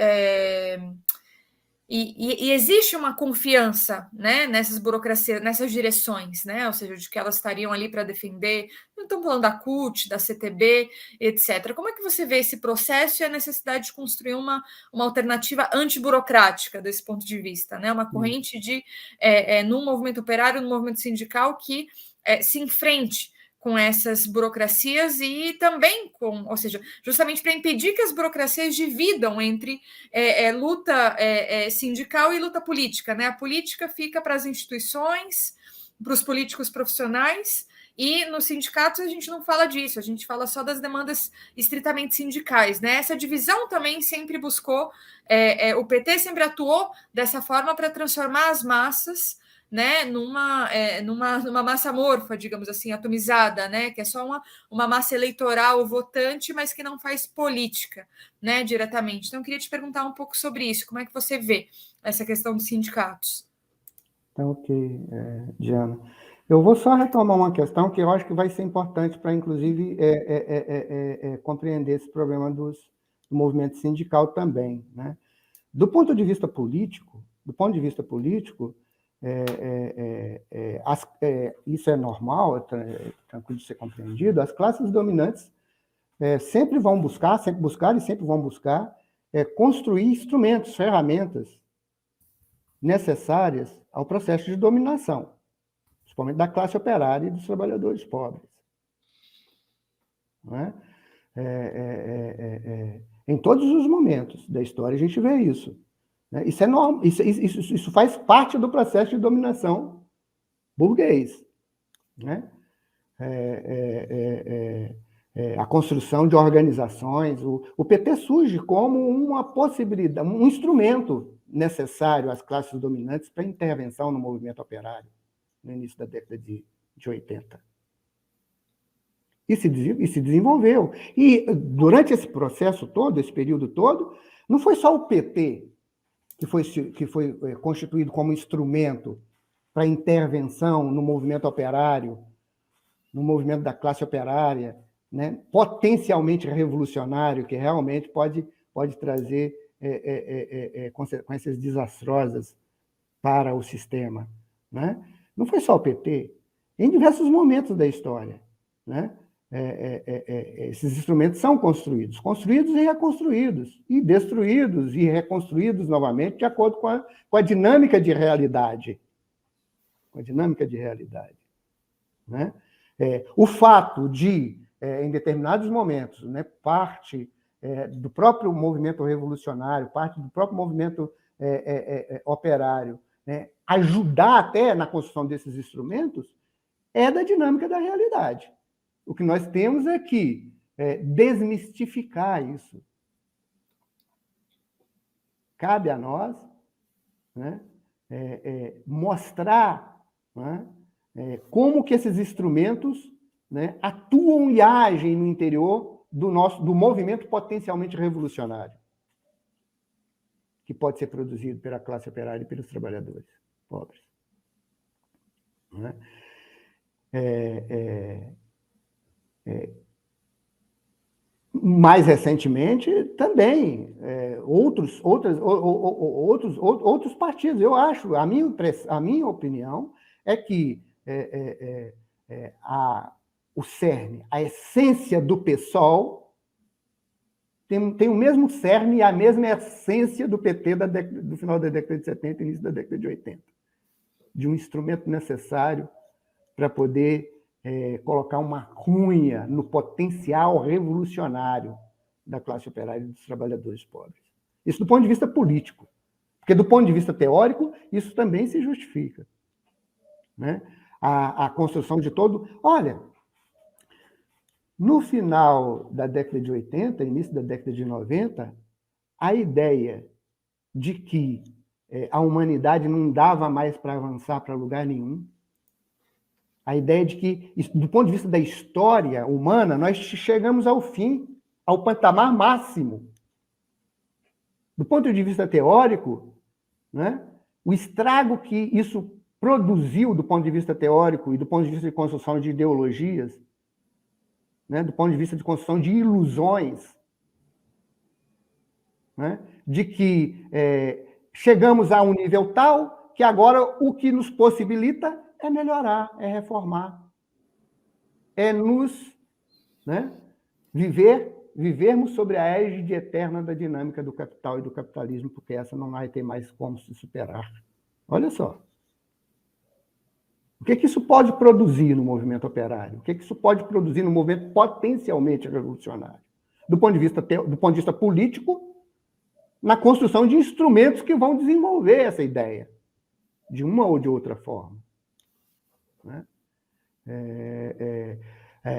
existe uma confiança, né, nessas burocracias, nessas direções, né, ou seja, de que elas estariam ali para defender, não estamos falando da CUT, da CTB, etc. Como é que você vê esse processo e a necessidade de construir uma alternativa antiburocrática desse ponto de vista, né, uma corrente no movimento operário, no movimento sindical que se enfrente com essas burocracias e também ou seja, justamente para impedir que as burocracias dividam entre luta sindical e luta política, né? A política fica para as instituições, para os políticos profissionais, e nos sindicatos a gente não fala disso, a gente fala só das demandas estritamente sindicais, né? Essa divisão também sempre buscou, o PT sempre atuou dessa forma para transformar as massas, né, numa massa amorfa, digamos assim, atomizada, né, que é só uma massa eleitoral votante, mas que não faz política, né, diretamente. Então, eu queria te perguntar um pouco sobre isso, como é que você vê essa questão dos sindicatos? Então, ok, Diana. Eu vou só retomar uma questão que eu acho que vai ser importante para, inclusive, compreender esse problema do movimento sindical também. Né? Do ponto de vista político, isso é normal, é tranquilo de ser compreendido, as classes dominantes sempre buscaram e sempre vão buscar construir instrumentos, ferramentas necessárias ao processo de dominação, principalmente da classe operária e dos trabalhadores pobres. Não é? Em todos os momentos da história a gente vê isso. Né? Isso é normal, isso faz parte do processo de dominação burguês. Né? A construção de organizações. O PT surge como uma possibilidade, um instrumento necessário às classes dominantes para intervenção no movimento operário, no início da década de 80. E se desenvolveu. E durante esse processo todo, esse período todo, não foi só o PT que foi constituído como instrumento para intervenção no movimento operário, no movimento da classe operária, né, potencialmente revolucionário, que realmente pode trazer consequências desastrosas para o sistema. Né? Não foi só o PT. Em diversos momentos da história, né? Esses instrumentos são construídos e reconstruídos, e destruídos e reconstruídos novamente, de acordo com a dinâmica de realidade. Com a dinâmica de realidade. Né? O fato de, em determinados momentos, né, parte do próprio movimento revolucionário, parte do próprio movimento operário, né, ajudar até na construção desses instrumentos, é da dinâmica da realidade. O que nós temos é que desmistificar isso. Cabe a nós, né, mostrar, né, como que esses instrumentos, né, atuam e agem no interior do movimento potencialmente revolucionário, que pode ser produzido pela classe operária e pelos trabalhadores pobres. Né? Mais recentemente, também, outros partidos. Eu acho, a minha opinião é que o cerne, a essência do PSOL, tem o mesmo cerne e a mesma essência do PT do final da década de 70 e início da década de 80. De um instrumento necessário para poder colocar uma cunha no potencial revolucionário da classe operária e dos trabalhadores pobres. Isso do ponto de vista político. Porque do ponto de vista teórico, isso também se justifica. Né? A construção de todo... Olha, no final da década de 80, início da década de 90, a ideia de que a humanidade não dava mais para avançar para lugar nenhum, a ideia de que, do ponto de vista da história humana, nós chegamos ao fim, ao patamar máximo. Do ponto de vista teórico, né, o estrago que isso produziu do ponto de vista teórico e do ponto de vista de construção de ideologias, né, do ponto de vista de construção de ilusões, né, de que chegamos a um nível tal que agora o que nos possibilita é melhorar, é reformar, é nos, né, vivermos sobre a égide eterna da dinâmica do capital e do capitalismo, porque essa não vai ter mais como se superar. Olha só. O que isso pode produzir no movimento operário? O que isso pode produzir no movimento potencialmente revolucionário? Do ponto de vista político, na construção de instrumentos que vão desenvolver essa ideia, de uma ou de outra forma. Né?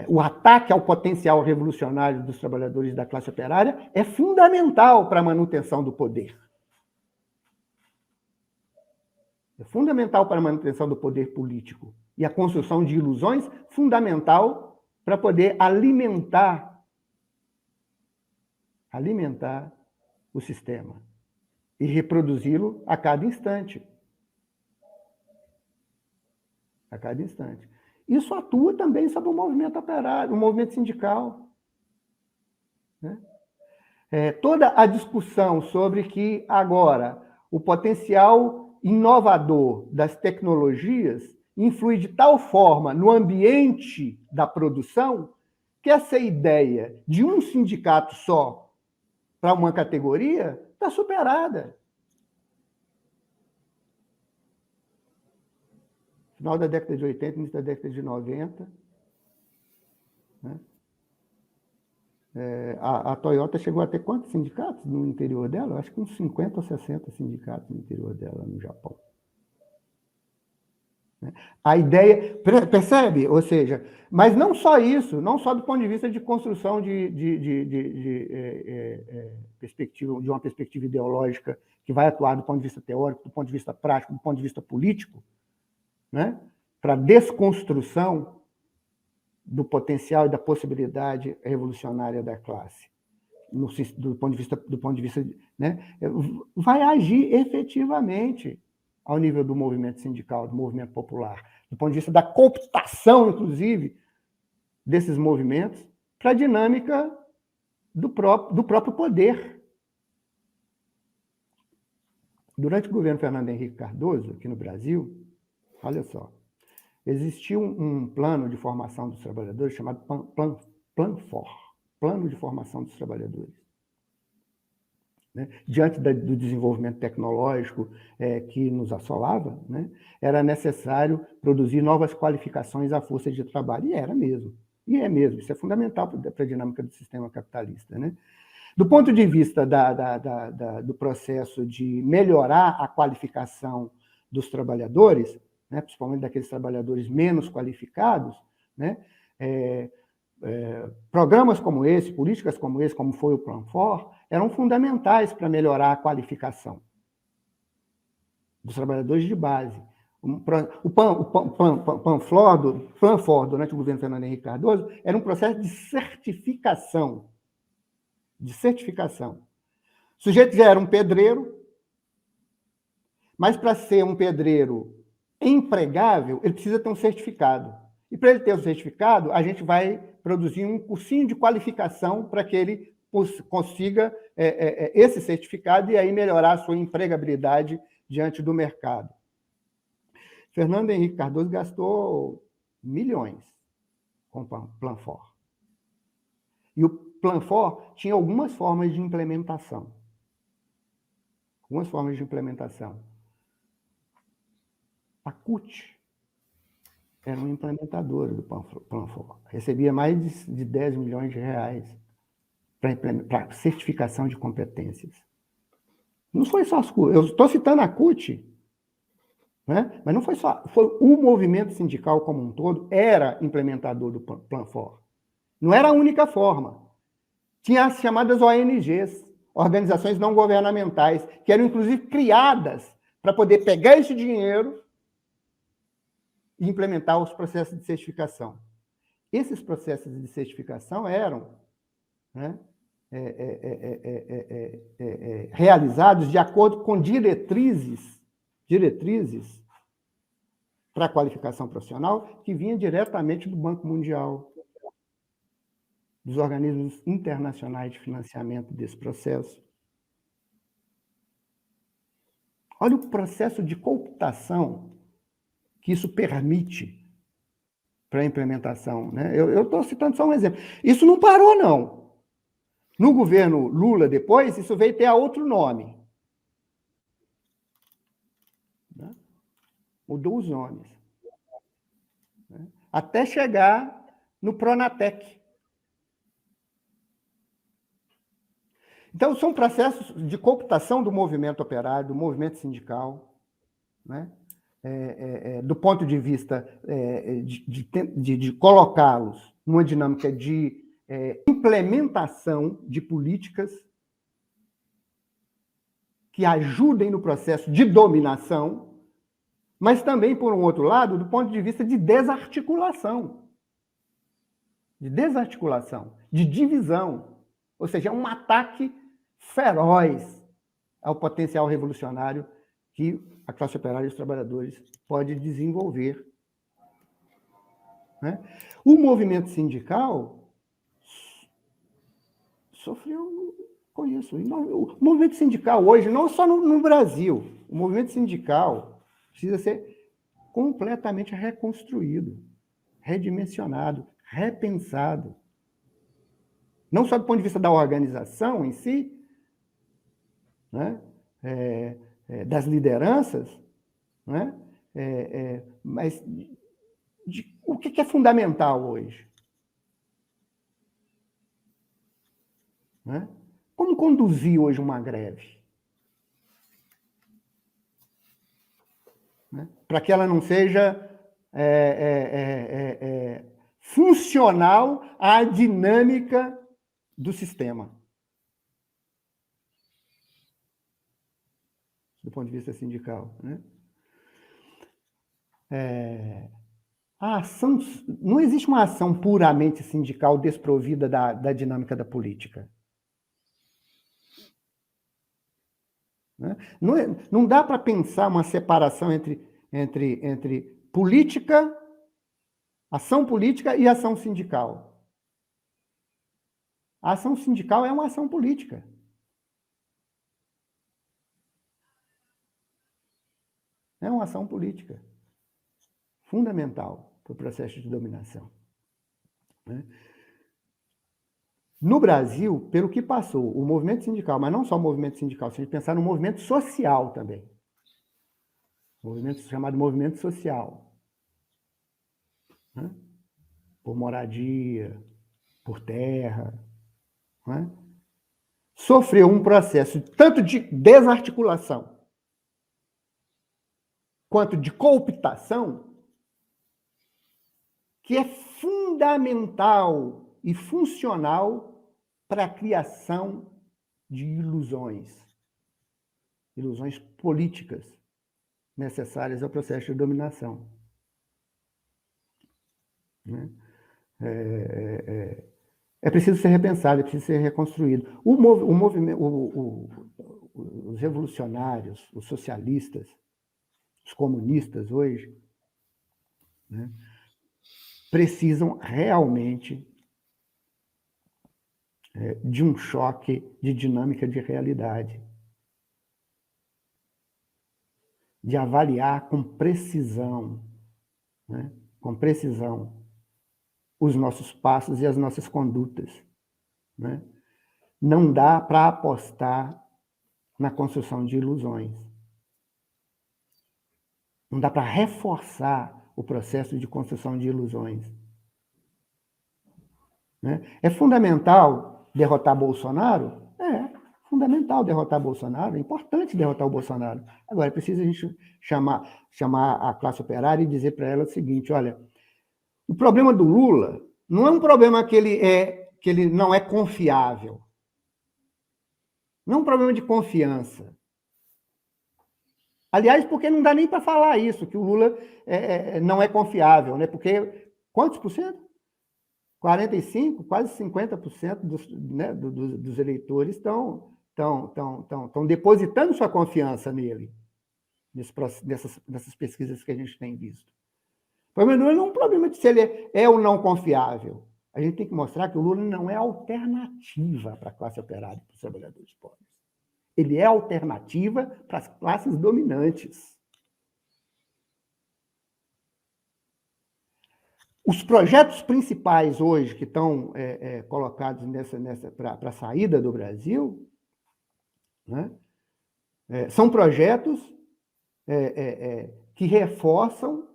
O ataque ao potencial revolucionário dos trabalhadores da classe operária é fundamental para a manutenção do poder. É fundamental para a manutenção do poder político. E a construção de ilusões, fundamental para poder alimentar o sistema e reproduzi-lo a cada instante. A cada instante. Isso atua também sobre o movimento operário, o movimento sindical. Né? Toda a discussão sobre que agora o potencial inovador das tecnologias influi de tal forma no ambiente da produção que essa ideia de um sindicato só para uma categoria, está superada. Final da década de 80, início da década de 90. Né? A Toyota chegou a ter quantos sindicatos no interior dela? Acho que uns 50 ou 60 sindicatos no interior dela, no Japão. A ideia, percebe? Ou seja, mas não só isso, não só do ponto de vista de construção perspectiva, de uma perspectiva ideológica que vai atuar do ponto de vista teórico, do ponto de vista prático, do ponto de vista político, né? Para a desconstrução do potencial e da possibilidade revolucionária da classe, do ponto de vista, né? Vai agir efetivamente ao nível do movimento sindical, do movimento popular, do ponto de vista da cooptação, inclusive, desses movimentos para a dinâmica do próprio poder. Durante o governo Fernando Henrique Cardoso, aqui no Brasil, olha só, existia um plano de formação dos trabalhadores chamado PLANFOR, Plano de Formação dos Trabalhadores. Né? Diante do desenvolvimento tecnológico que nos assolava, né? Era necessário produzir novas qualificações à força de trabalho. E era mesmo. E é mesmo. Isso é fundamental para a dinâmica do sistema capitalista. Né? Do ponto de vista do processo de melhorar a qualificação dos trabalhadores, né? Principalmente daqueles trabalhadores menos qualificados, né? Programas como esse, políticas como esse, como foi o PLANFOR, eram fundamentais para melhorar a qualificação dos trabalhadores de base. O PLANFOR, durante o governo Fernando Henrique Cardoso, era um processo de certificação. O sujeito já era um pedreiro, mas para ser um pedreiro empregável, ele precisa ter um certificado. E para ele ter o certificado, a gente vai produzir um cursinho de qualificação para que ele consiga esse certificado e aí melhorar a sua empregabilidade diante do mercado. Fernando Henrique Cardoso gastou milhões com o PLANFOR. E o PLANFOR tinha algumas formas de implementação. A CUT era um implementador do PLANFOR. Recebia mais de 10 milhões de reais para certificação de competências. Não foi só as CUT. Eu estou citando a CUT, né? Mas não foi só. Foi o movimento sindical como um todo era implementador do PLANFOR. Não era a única forma. Tinha as chamadas ONGs, organizações não governamentais, que eram, inclusive, criadas para poder pegar esse dinheiro e implementar os processos de certificação. Esses processos de certificação eram, né, realizados de acordo com diretrizes para a qualificação profissional que vinha diretamente do Banco Mundial, dos organismos internacionais de financiamento desse processo. Olha o processo de cooptação que isso permite para a implementação. Né? Eu estou citando só um exemplo. Isso não parou, não. No governo Lula, depois, isso veio ter outro nome. Né? Mudou os nomes. Né? Até chegar no Pronatec. Então, são processos de cooptação do movimento operário, do movimento sindical, né? Do ponto de vista de colocá-los numa dinâmica de implementação de políticas que ajudem no processo de dominação, mas também, por um outro lado, do ponto de vista de desarticulação, de divisão. Ou seja, é um ataque feroz ao potencial revolucionário que a classe operária e os trabalhadores pode desenvolver. Né? O movimento sindical sofreu com isso. O movimento sindical hoje, não só no Brasil, o movimento sindical precisa ser completamente reconstruído, redimensionado, repensado. Não só do ponto de vista da organização em si, né? Das lideranças, né? Mas o que é fundamental hoje? Né? Como conduzir hoje uma greve? Né? Para que ela não seja funcional à dinâmica do sistema. Do ponto de vista sindical. Né? A ação, não existe uma ação puramente sindical desprovida da dinâmica da política. Né? Não dá para pensar uma separação entre política, ação política e ação sindical. A ação sindical é uma ação política. É uma ação política fundamental para o processo de dominação. Né? No Brasil, pelo que passou, o movimento sindical, mas não só o movimento sindical, se a gente pensar no movimento social também, movimento chamado movimento social, né? Por moradia, por terra, né? Sofreu um processo tanto de desarticulação quanto de cooptação, que é fundamental e funcional para a criação de ilusões políticas necessárias ao processo de dominação. Né? É preciso ser repensado, é preciso ser reconstruído. Os revolucionários, os socialistas, os comunistas hoje, né, precisam realmente de um choque de dinâmica de realidade, de avaliar com precisão, né, os nossos passos e as nossas condutas. Né? Não dá para apostar na construção de ilusões. Não dá para reforçar o processo de construção de ilusões. Né? É fundamental derrotar Bolsonaro? É fundamental derrotar Bolsonaro, é importante derrotar o Bolsonaro. Agora, é preciso a gente chamar a classe operária e dizer para ela o seguinte, olha, o problema do Lula não é um problema que ele não é confiável. Não é um problema de confiança. Aliás, porque não dá nem para falar isso, que o Lula não é confiável, né? Porque quantos por cento? 45%, quase 50% dos eleitores estão depositando sua confiança nele, nessas pesquisas que a gente tem visto. O problema não é um problema de se ele é ou não confiável. A gente tem que mostrar que o Lula não é alternativa para a classe operária e para os trabalhadores pobres. Ele é alternativa para as classes dominantes. Os projetos principais hoje que estão colocados para a saída do Brasil, né, são projetos que reforçam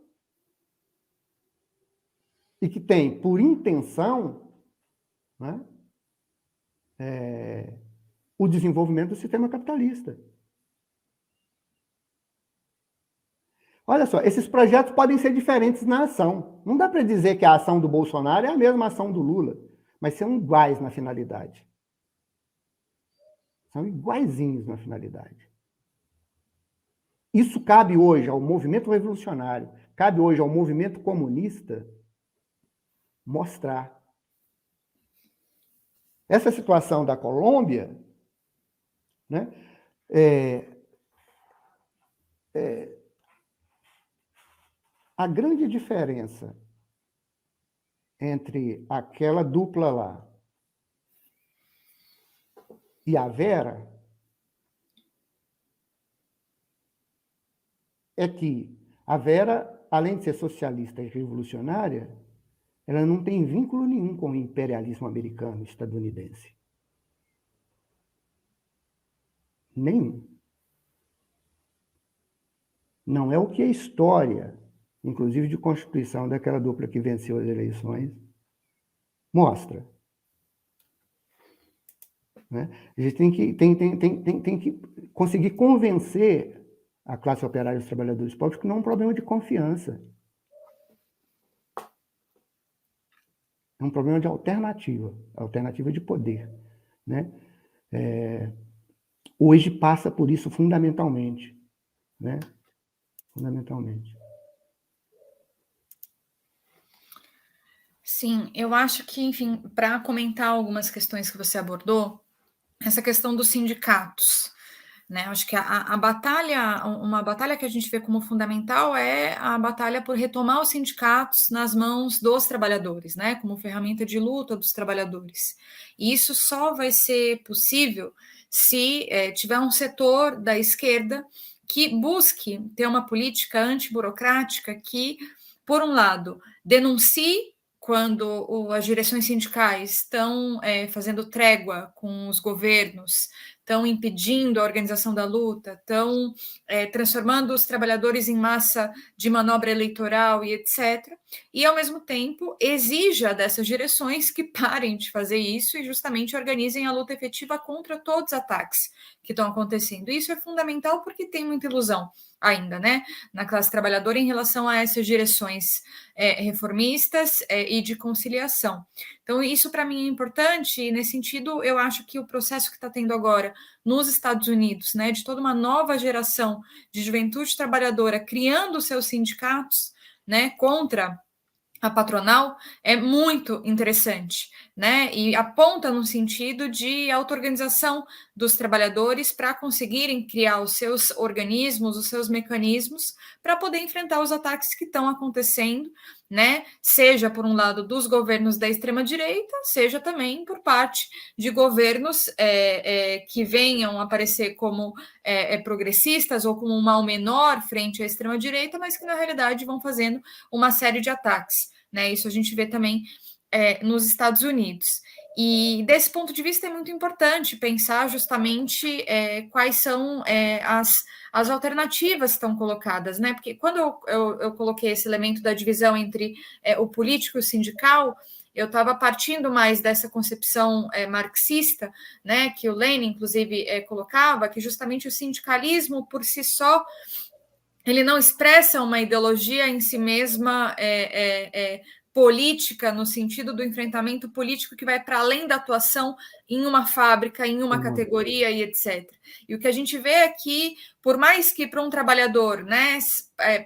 e que têm por intenção, né, o desenvolvimento do sistema capitalista. Olha só, esses projetos podem ser diferentes na ação. Não dá para dizer que a ação do Bolsonaro é a mesma ação do Lula, mas são iguais na finalidade. São iguaizinhos na finalidade. Isso cabe hoje ao movimento revolucionário, cabe hoje ao movimento comunista mostrar. Essa situação da Colômbia, né, a grande diferença entre aquela dupla lá e a Vera é que a Vera, além de ser socialista e revolucionária, ela não tem vínculo nenhum com o imperialismo americano, estadunidense. Nenhum. Não é o que a história, inclusive de constituição daquela dupla que venceu as eleições, mostra. Né? A gente tem que conseguir convencer a classe operária e os trabalhadores pobres que não é um problema de confiança. É um problema de alternativa de poder. Né? Hoje passa por isso fundamentalmente. Né? Fundamentalmente. Sim, eu acho que, enfim, para comentar algumas questões que você abordou, essa questão dos sindicatos, né? Acho que uma batalha que a gente vê como fundamental é a batalha por retomar os sindicatos nas mãos dos trabalhadores, né? Como ferramenta de luta dos trabalhadores. E isso só vai ser possível se tiver um setor da esquerda que busque ter uma política antiburocrática que, por um lado, denuncie quando as direções sindicais estão fazendo trégua com os governos, estão impedindo a organização da luta, estão transformando os trabalhadores em massa de manobra eleitoral e etc. E, ao mesmo tempo, exija dessas direções que parem de fazer isso e justamente organizem a luta efetiva contra todos os ataques que estão acontecendo. Isso é fundamental porque tem muita ilusão ainda, né, na classe trabalhadora em relação a essas direções reformistas e de conciliação. Então, isso para mim é importante, e nesse sentido, eu acho que o processo que está tendo agora nos Estados Unidos, né, de toda uma nova geração de juventude trabalhadora criando seus sindicatos, né, contra a patronal, é muito interessante, né? E aponta no sentido de auto-organização dos trabalhadores para conseguirem criar os seus organismos, os seus mecanismos para poder enfrentar os ataques que estão acontecendo, né? Seja por um lado dos governos da extrema-direita, seja também por parte de governos que venham aparecer como progressistas ou como um mal menor frente à extrema-direita, mas que na realidade vão fazendo uma série de ataques. Né? Isso a gente vê também nos Estados Unidos. E desse ponto de vista é muito importante pensar justamente quais são as alternativas que estão colocadas, né? Porque quando eu coloquei esse elemento da divisão entre o político e o sindical, eu estava partindo mais dessa concepção marxista, né? Que o Lenin, inclusive, colocava, que justamente o sindicalismo por si só ele não expressa uma ideologia em si mesma política, no sentido do enfrentamento político que vai para além da atuação em uma fábrica, em uma categoria e etc. E o que a gente vê é que, por mais que para um trabalhador, né,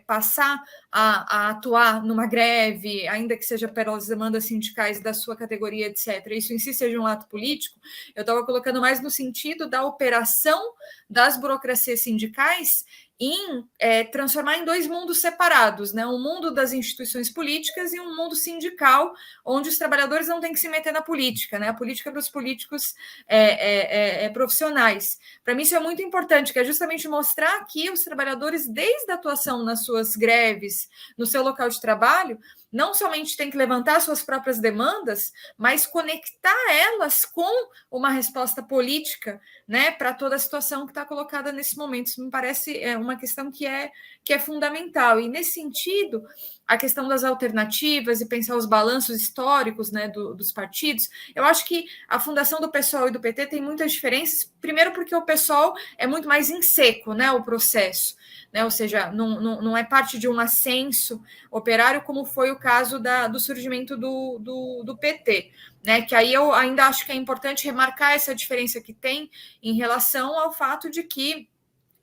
passar a atuar numa greve, ainda que seja pelas demandas sindicais da sua categoria, etc., isso em si seja um ato político, eu estava colocando mais no sentido da operação das burocracias sindicais em transformar em dois mundos separados, né? Um mundo das instituições políticas e um mundo sindical, onde os trabalhadores não têm que se meter na política, né? A política é para os políticos profissionais. Para mim isso é muito importante, que é justamente mostrar que os trabalhadores, desde a atuação nas suas greves, no seu local de trabalho, não somente tem que levantar suas próprias demandas, mas conectar elas com uma resposta política, né, para toda a situação que está colocada nesse momento. Isso me parece uma questão que é fundamental. E, nesse sentido, a questão das alternativas e pensar os balanços históricos, né, dos partidos, eu acho que a fundação do PSOL e do PT tem muitas diferenças, primeiro porque o PSOL é muito mais em seco, né, o processo. Né, ou seja, não é parte de um ascenso operário, como foi o caso do surgimento do PT. Né, que aí eu ainda acho que é importante remarcar essa diferença que tem em relação ao fato de que,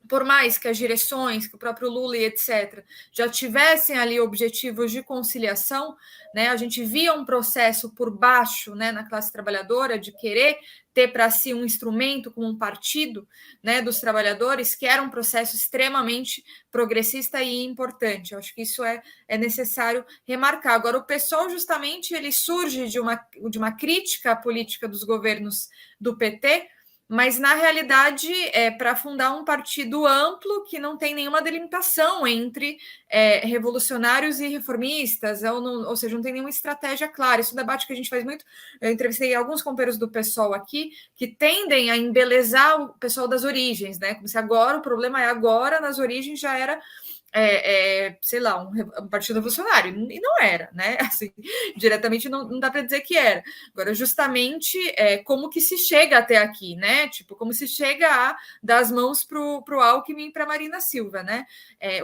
por mais que as direções, que o próprio Lula e etc., já tivessem ali objetivos de conciliação, né, a gente via um processo por baixo, né, na classe trabalhadora de querer ter para si um instrumento como um partido, né, dos trabalhadores, que era um processo extremamente progressista e importante. Eu acho que isso é necessário remarcar. Agora, o PSOL, justamente, ele surge de uma crítica à política dos governos do PT, mas na realidade é para fundar um partido amplo que não tem nenhuma delimitação entre revolucionários e reformistas, ou seja, não tem nenhuma estratégia clara. Isso é um debate que a gente faz muito. Eu entrevistei alguns companheiros do PSOL aqui que tendem a embelezar o pessoal das origens, né? Como se agora o problema é agora, nas origens já era sei lá, um partido revolucionário, e não era, né? Assim, diretamente não dá para dizer que era. Agora, justamente, como que se chega até aqui, né? Tipo, como se chega a dar as mãos para o Alckmin e para Marina Silva, né?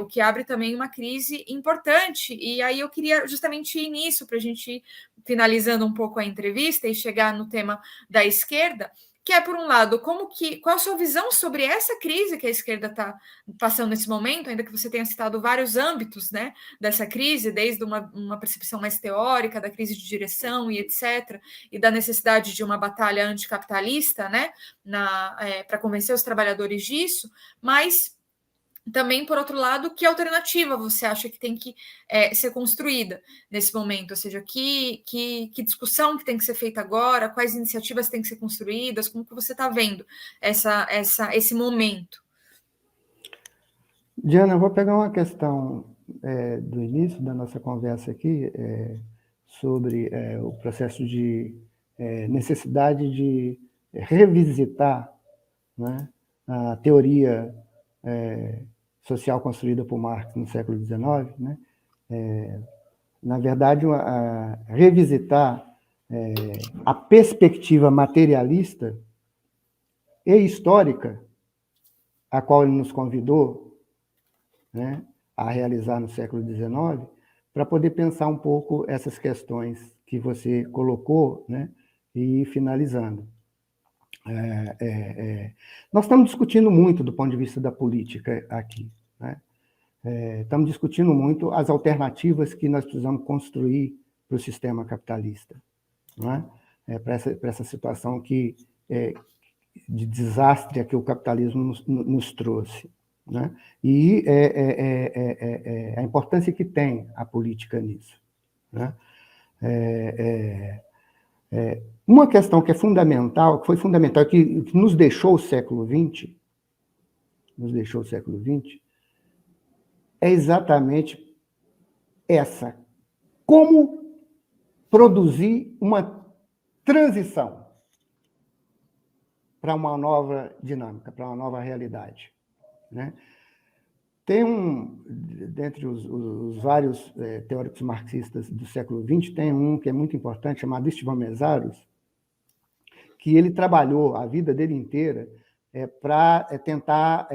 O que abre também uma crise importante. E aí eu queria justamente ir nisso, para a gente ir finalizando um pouco a entrevista e chegar no tema da esquerda, que é, por um lado, qual a sua visão sobre essa crise que a esquerda está passando nesse momento, ainda que você tenha citado vários âmbitos, né, dessa crise, desde uma percepção mais teórica da crise de direção e etc., e da necessidade de uma batalha anticapitalista, né, para convencer os trabalhadores disso, mas também, por outro lado, que alternativa você acha que tem que ser construída nesse momento? Ou seja, que discussão que tem que ser feita agora, quais iniciativas têm que ser construídas, como que você está vendo esse momento? Diana, eu vou pegar uma questão do início da nossa conversa aqui, sobre o processo de necessidade de revisitar, né, a teoria social construída por Marx no século XIX, né? Na verdade, revisitar a perspectiva materialista e histórica a qual ele nos convidou, né, a realizar no século XIX, para poder pensar um pouco essas questões que você colocou, né, e ir finalizando. Nós estamos discutindo muito do ponto de vista da política aqui, né? Estamos discutindo muito as alternativas que nós precisamos construir para o sistema capitalista, não é? Para essa situação de desastre a que o capitalismo nos trouxe, né? E a importância que tem a política nisso, né? Uma questão que é fundamental, que foi fundamental, que nos deixou o século XX, é exatamente essa: como produzir uma transição para uma nova dinâmica, para uma nova realidade, né? Tem dentre os vários teóricos marxistas do século XX, tem um que é muito importante, chamado Istvan Meszaros, que ele trabalhou a vida dele inteira para tentar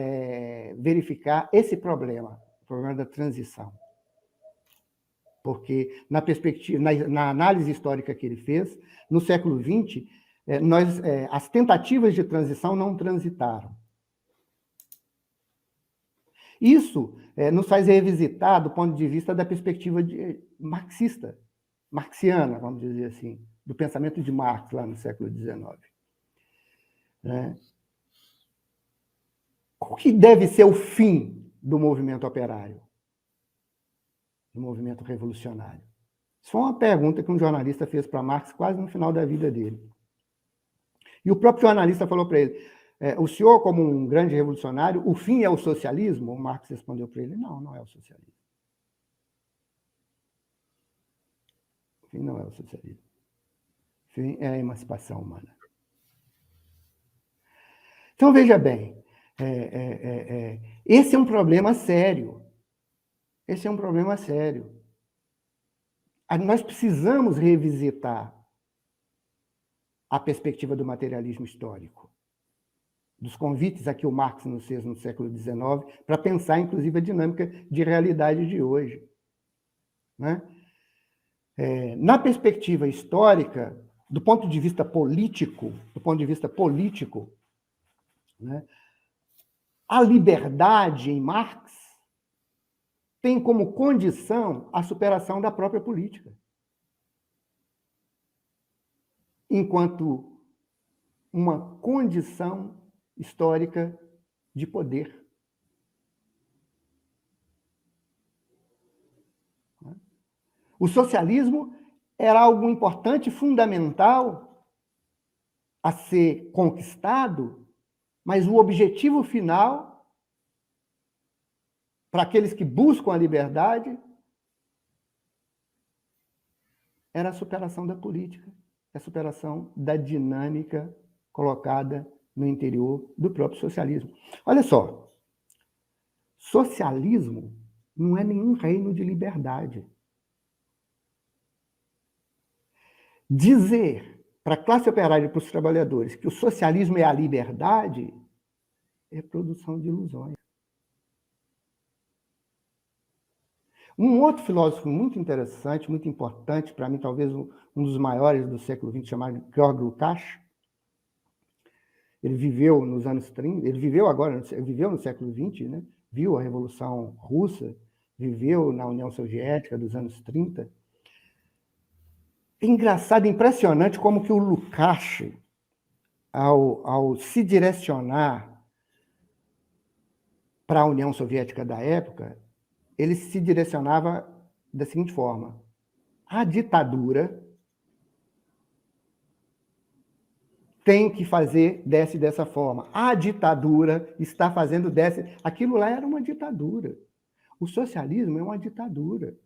verificar esse problema, o problema da transição. Porque, na perspectiva, na análise histórica que ele fez, no século XX, as tentativas de transição não transitaram. Isso nos faz revisitar do ponto de vista da perspectiva marxiana, vamos dizer assim, do pensamento de Marx, lá no século XIX. Qual que deve ser o fim do movimento operário, do movimento revolucionário? Isso foi uma pergunta que um jornalista fez para Marx quase no final da vida dele. E o próprio jornalista falou para ele: o senhor, como um grande revolucionário, o fim é o socialismo? O Marx respondeu para ele: não é o socialismo. O fim não é o socialismo. O fim é a emancipação humana. Então, veja bem, esse é um problema sério. Esse é um problema sério. Nós precisamos revisitar a perspectiva do materialismo histórico, dos convites a que o Marx nos fez no século XIX, para pensar, inclusive, a dinâmica de realidade de hoje, né? Na perspectiva histórica, do ponto de vista político, né, a liberdade em Marx tem como condição a superação da própria política, enquanto uma condição histórica de poder. O socialismo era algo importante, fundamental, a ser conquistado, mas o objetivo final, para aqueles que buscam a liberdade, era a superação da política, a superação da dinâmica colocada no interior do próprio socialismo. Olha só, socialismo não é nenhum reino de liberdade. Dizer para a classe operária e para os trabalhadores que o socialismo é a liberdade é produção de ilusões. Um outro filósofo muito interessante, muito importante, para mim talvez um dos maiores do século XX, chamado Georg Lukács, ele viveu nos anos 30, ele viveu no século XX, né? Viu a Revolução Russa, viveu na União Soviética dos anos 30. É engraçado, impressionante como que o Lukács, ao se direcionar para a União Soviética da época, ele se direcionava da seguinte forma: a ditadura tem que fazer dessa forma. A ditadura está fazendo dessa. Aquilo lá era uma ditadura. O socialismo é uma ditadura,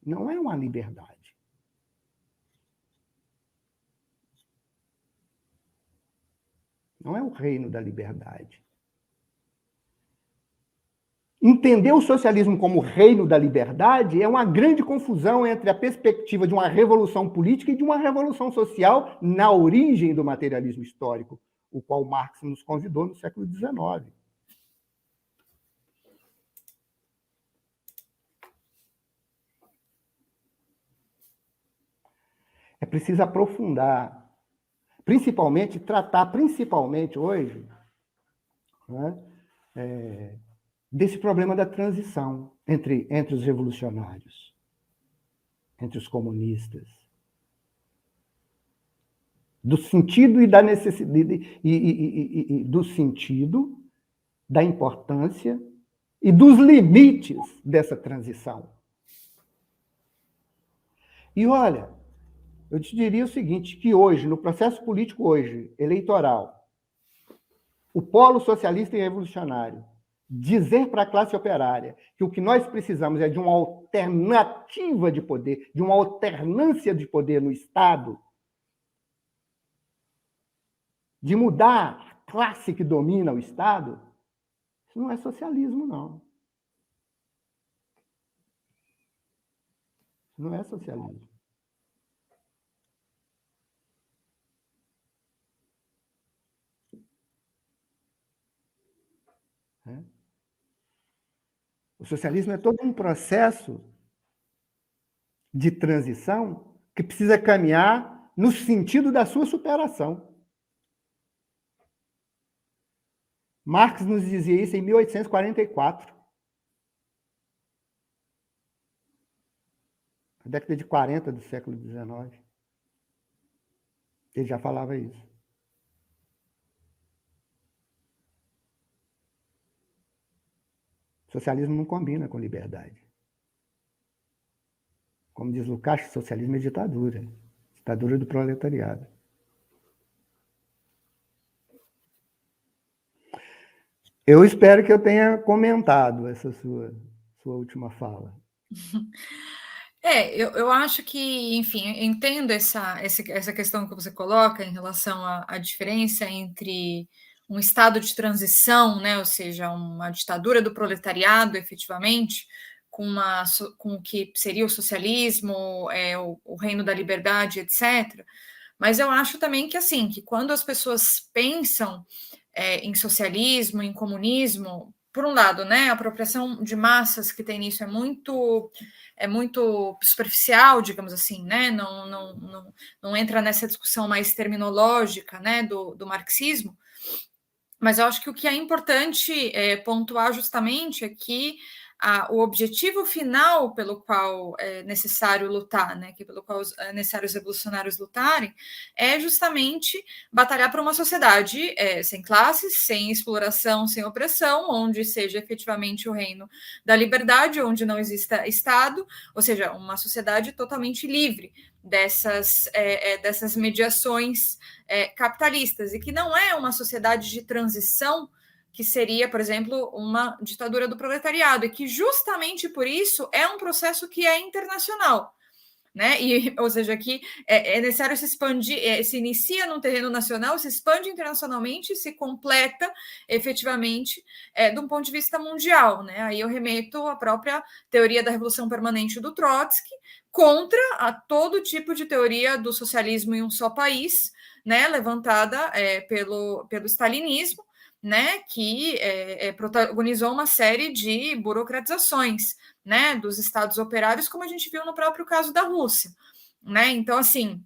não é uma liberdade. Não é o reino da liberdade. Entender o socialismo como reino da liberdade é uma grande confusão entre a perspectiva de uma revolução política e de uma revolução social na origem do materialismo histórico, o qual Marx nos convidou no século XIX. É preciso aprofundar, tratar hoje, né, desse problema da transição entre os revolucionários, entre os comunistas, do sentido e da necessidade, do sentido, da importância e dos limites dessa transição. E olha, eu te diria o seguinte, que hoje, no processo político hoje, eleitoral, o polo socialista e revolucionário dizer para a classe operária que o que nós precisamos é de uma alternativa de poder, de uma alternância de poder no Estado, de mudar a classe que domina o Estado, isso não é socialismo, não. Isso não é socialismo. O socialismo é todo um processo de transição que precisa caminhar no sentido da sua superação. Marx nos dizia isso em 1844. Na década de 40 do século XIX. Ele já falava isso. Socialismo não combina com liberdade. Como diz Lukács, socialismo é ditadura. Ditadura do proletariado. Eu espero que eu tenha comentado essa sua última fala. Eu acho que, enfim, entendo essa questão que você coloca em relação à diferença entre um estado de transição, né, ou seja, uma ditadura do proletariado, efetivamente, com o que seria o socialismo, o reino da liberdade, etc. Mas eu acho também que, assim, que quando as pessoas pensam em socialismo, em comunismo, por um lado, né, a apropriação de massas que tem nisso é muito superficial, digamos assim, né? Não entra nessa discussão mais terminológica, né, do marxismo. Mas eu acho que o que é importante pontuar justamente é que o objetivo final pelo qual é necessário lutar, né, que pelo qual é necessário os revolucionários lutarem, é justamente batalhar por uma sociedade sem classes, sem exploração, sem opressão, onde seja efetivamente o reino da liberdade, onde não exista Estado, ou seja, uma sociedade totalmente livre dessas mediações capitalistas, e que não é uma sociedade de transição que seria, por exemplo, uma ditadura do proletariado, e que justamente por isso é um processo que é internacional. Né? Ou seja, que é necessário se expandir, se inicia no terreno nacional, se expande internacionalmente, se completa efetivamente de um ponto de vista mundial. Né? Aí eu remeto à própria teoria da revolução permanente do Trotsky, contra a todo tipo de teoria do socialismo em um só país, né? Levantada pelo stalinismo, né? Que protagonizou uma série de burocratizações, né, dos estados operários, como a gente viu no próprio caso da Rússia, né? Então, assim,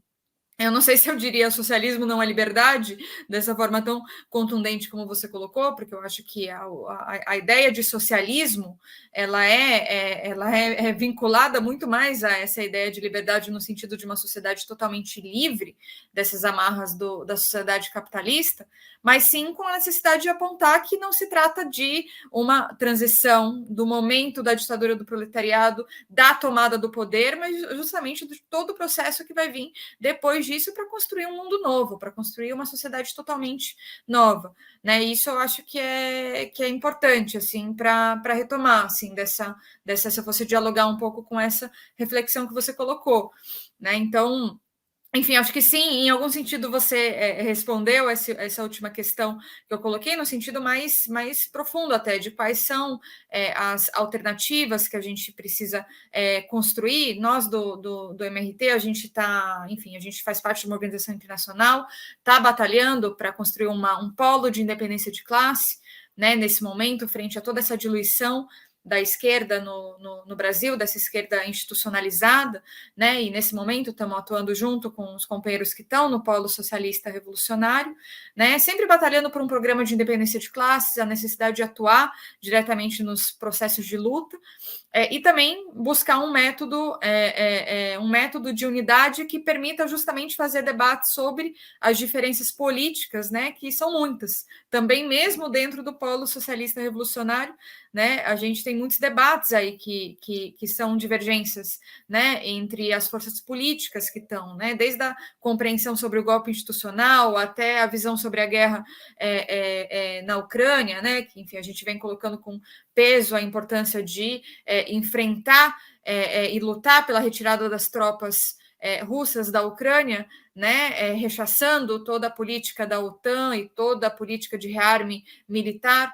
eu não sei se eu diria socialismo não é liberdade, dessa forma tão contundente como você colocou, porque eu acho que a ideia de socialismo ela é vinculada muito mais a essa ideia de liberdade no sentido de uma sociedade totalmente livre dessas amarras da sociedade capitalista, mas sim com a necessidade de apontar que não se trata de uma transição do momento da ditadura do proletariado, da tomada do poder, mas justamente de todo o processo que vai vir depois disso para construir um mundo novo, para construir uma sociedade totalmente nova, né? Isso eu acho que é importante, assim, para retomar, assim, se eu fosse dialogar um pouco com essa reflexão que você colocou, né? Então, enfim, acho que sim, em algum sentido você respondeu essa última questão que eu coloquei, no sentido mais profundo até, de quais são as alternativas que a gente precisa construir. Nós do MRT, a gente está, enfim, a gente faz parte de uma organização internacional, está batalhando para construir um polo de independência de classe, né, nesse momento, frente a toda essa diluição da esquerda no Brasil, dessa esquerda institucionalizada, né? E nesse momento estamos atuando junto com os companheiros que estão no polo socialista revolucionário, né? Sempre batalhando por um programa de independência de classes, a necessidade de atuar diretamente nos processos de luta, e também buscar um método de unidade que permita justamente fazer debate sobre as diferenças políticas, né, que são muitas. Também mesmo dentro do polo socialista revolucionário, né, a gente tem muitos debates aí que são divergências, né, entre as forças políticas que estão, né, desde a compreensão sobre o golpe institucional até a visão sobre a guerra na Ucrânia, né, que, enfim, a gente vem colocando com peso a importância de enfrentar e lutar pela retirada das tropas russas da Ucrânia, né, rechaçando toda a política da OTAN e toda a política de rearme militar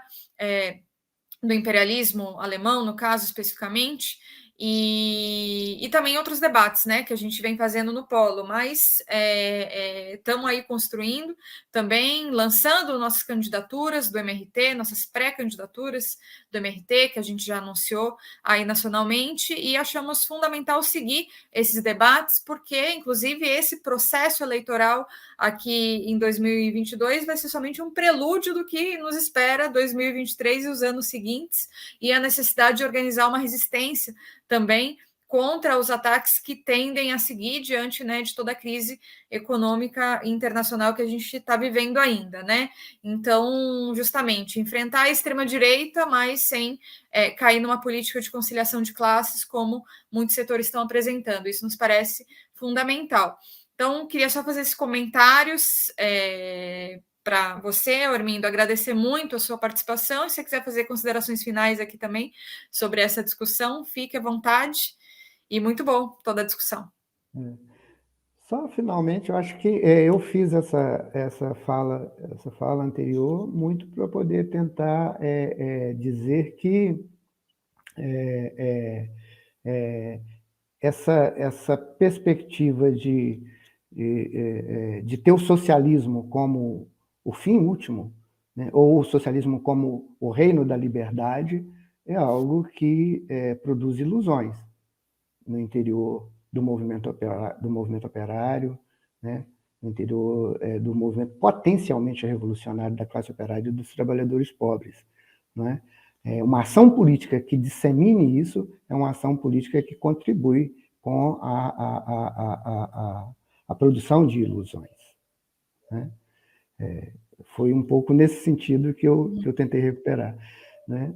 do imperialismo alemão, no caso especificamente, e também outros debates, né, que a gente vem fazendo no polo, mas estamos aí construindo, também lançando nossas candidaturas do MRT, nossas pré-candidaturas do MRT, que a gente já anunciou aí nacionalmente, e achamos fundamental seguir esses debates, porque, inclusive, esse processo eleitoral aqui em 2022 vai ser somente um prelúdio do que nos espera 2023 e os anos seguintes, e a necessidade de organizar uma resistência também contra os ataques que tendem a seguir diante, né, de toda a crise econômica internacional que a gente está vivendo ainda, né? Então, justamente, enfrentar a extrema-direita, mas sem cair numa política de conciliação de classes, como muitos setores estão apresentando. Isso nos parece fundamental. Então, queria só fazer esses comentários para você, Armindo, agradecer muito a sua participação. E se você quiser fazer considerações finais aqui também sobre essa discussão, fique à vontade. E muito bom toda a discussão. Só finalmente, eu acho que eu fiz essa fala anterior muito para poder tentar dizer que essa perspectiva de ter o socialismo como o fim último, né, ou o socialismo como o reino da liberdade, é algo que produz ilusões no interior do movimento operário, né, no interior do movimento potencialmente revolucionário da classe operária e dos trabalhadores pobres, não é? Uma ação política que dissemine isso é uma ação política que contribui com a produção de ilusões. Né? Foi um pouco nesse sentido que eu tentei recuperar, né?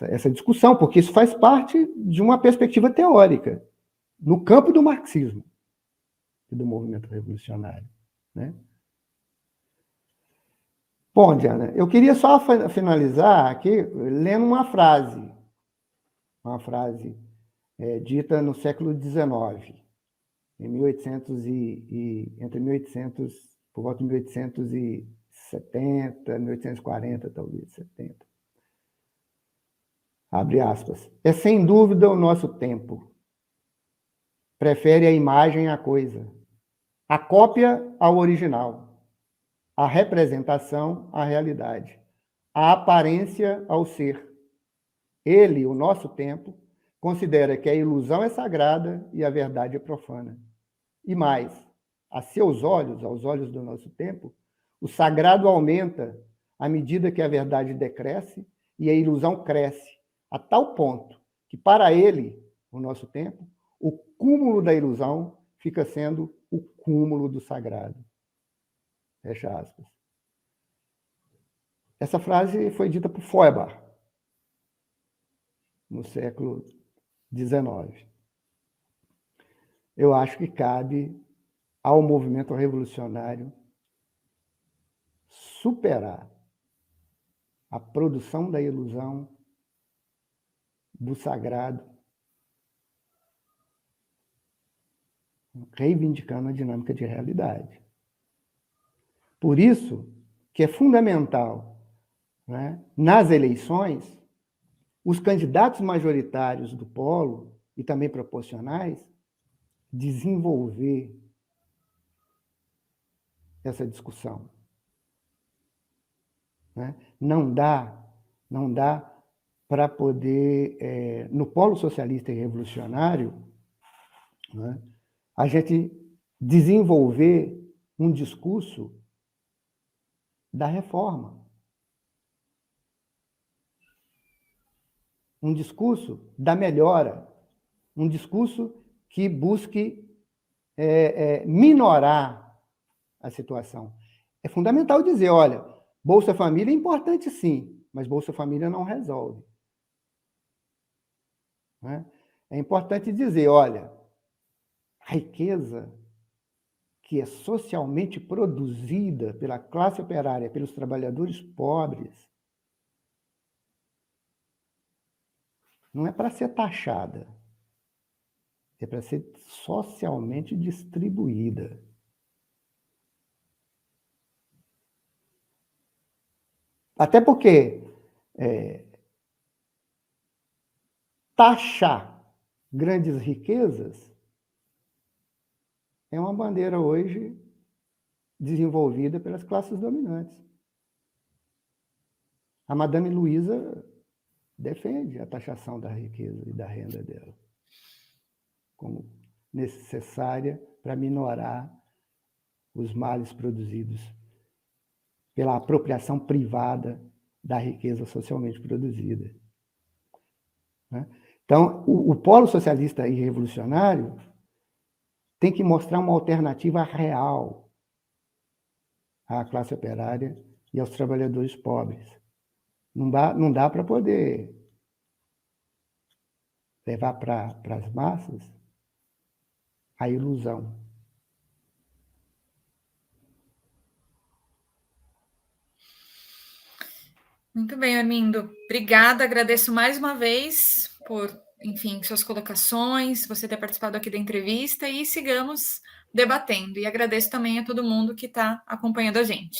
Essa discussão, porque isso faz parte de uma perspectiva teórica, no campo do marxismo e do movimento revolucionário. Né? Bom, Diana, eu queria só finalizar aqui lendo uma frase dita no século XIX, em 1800 entre 1800, por volta de 1870, 1840, talvez, 70. Abre aspas. É sem dúvida o nosso tempo. Prefere a imagem à coisa, a cópia ao original, a representação à realidade, a aparência ao ser. Ele, o nosso tempo, considera que a ilusão é sagrada e a verdade é profana. E mais, a seus olhos, aos olhos do nosso tempo, o sagrado aumenta à medida que a verdade decresce e a ilusão cresce, a tal ponto que, para ele, o nosso tempo, o cúmulo da ilusão fica sendo o cúmulo do sagrado. Fecha aspas. Essa frase foi dita por Feuerbach, no século XIX. Eu acho que cabe ao movimento revolucionário superar a produção da ilusão do sagrado, reivindicando a dinâmica de realidade. Por isso que é fundamental, né, nas eleições, os candidatos majoritários do polo e também proporcionais desenvolver essa discussão. Né? Não dá para poder, no polo socialista e revolucionário, né, a gente desenvolver um discurso da reforma. Um discurso da melhora. Um discurso que busque minorar a situação. É fundamental dizer, olha, Bolsa Família é importante sim, mas Bolsa Família não resolve. Né? É importante dizer, olha, a riqueza que é socialmente produzida pela classe operária, pelos trabalhadores pobres, não é para ser taxada, é para ser socialmente distribuída. Até porque taxar grandes riquezas é uma bandeira hoje desenvolvida pelas classes dominantes. A Madame Luiza defende a taxação da riqueza e da renda dela como necessária para minorar os males produzidos pela apropriação privada da riqueza socialmente produzida. Né? Então, o polo socialista e revolucionário tem que mostrar uma alternativa real à classe operária e aos trabalhadores pobres. Não dá para poder levar para as massas a ilusão. Muito bem, Armindo. Obrigada, agradeço mais uma vez por, enfim, suas colocações, você ter participado aqui da entrevista e sigamos debatendo. E agradeço também a todo mundo que está acompanhando a gente.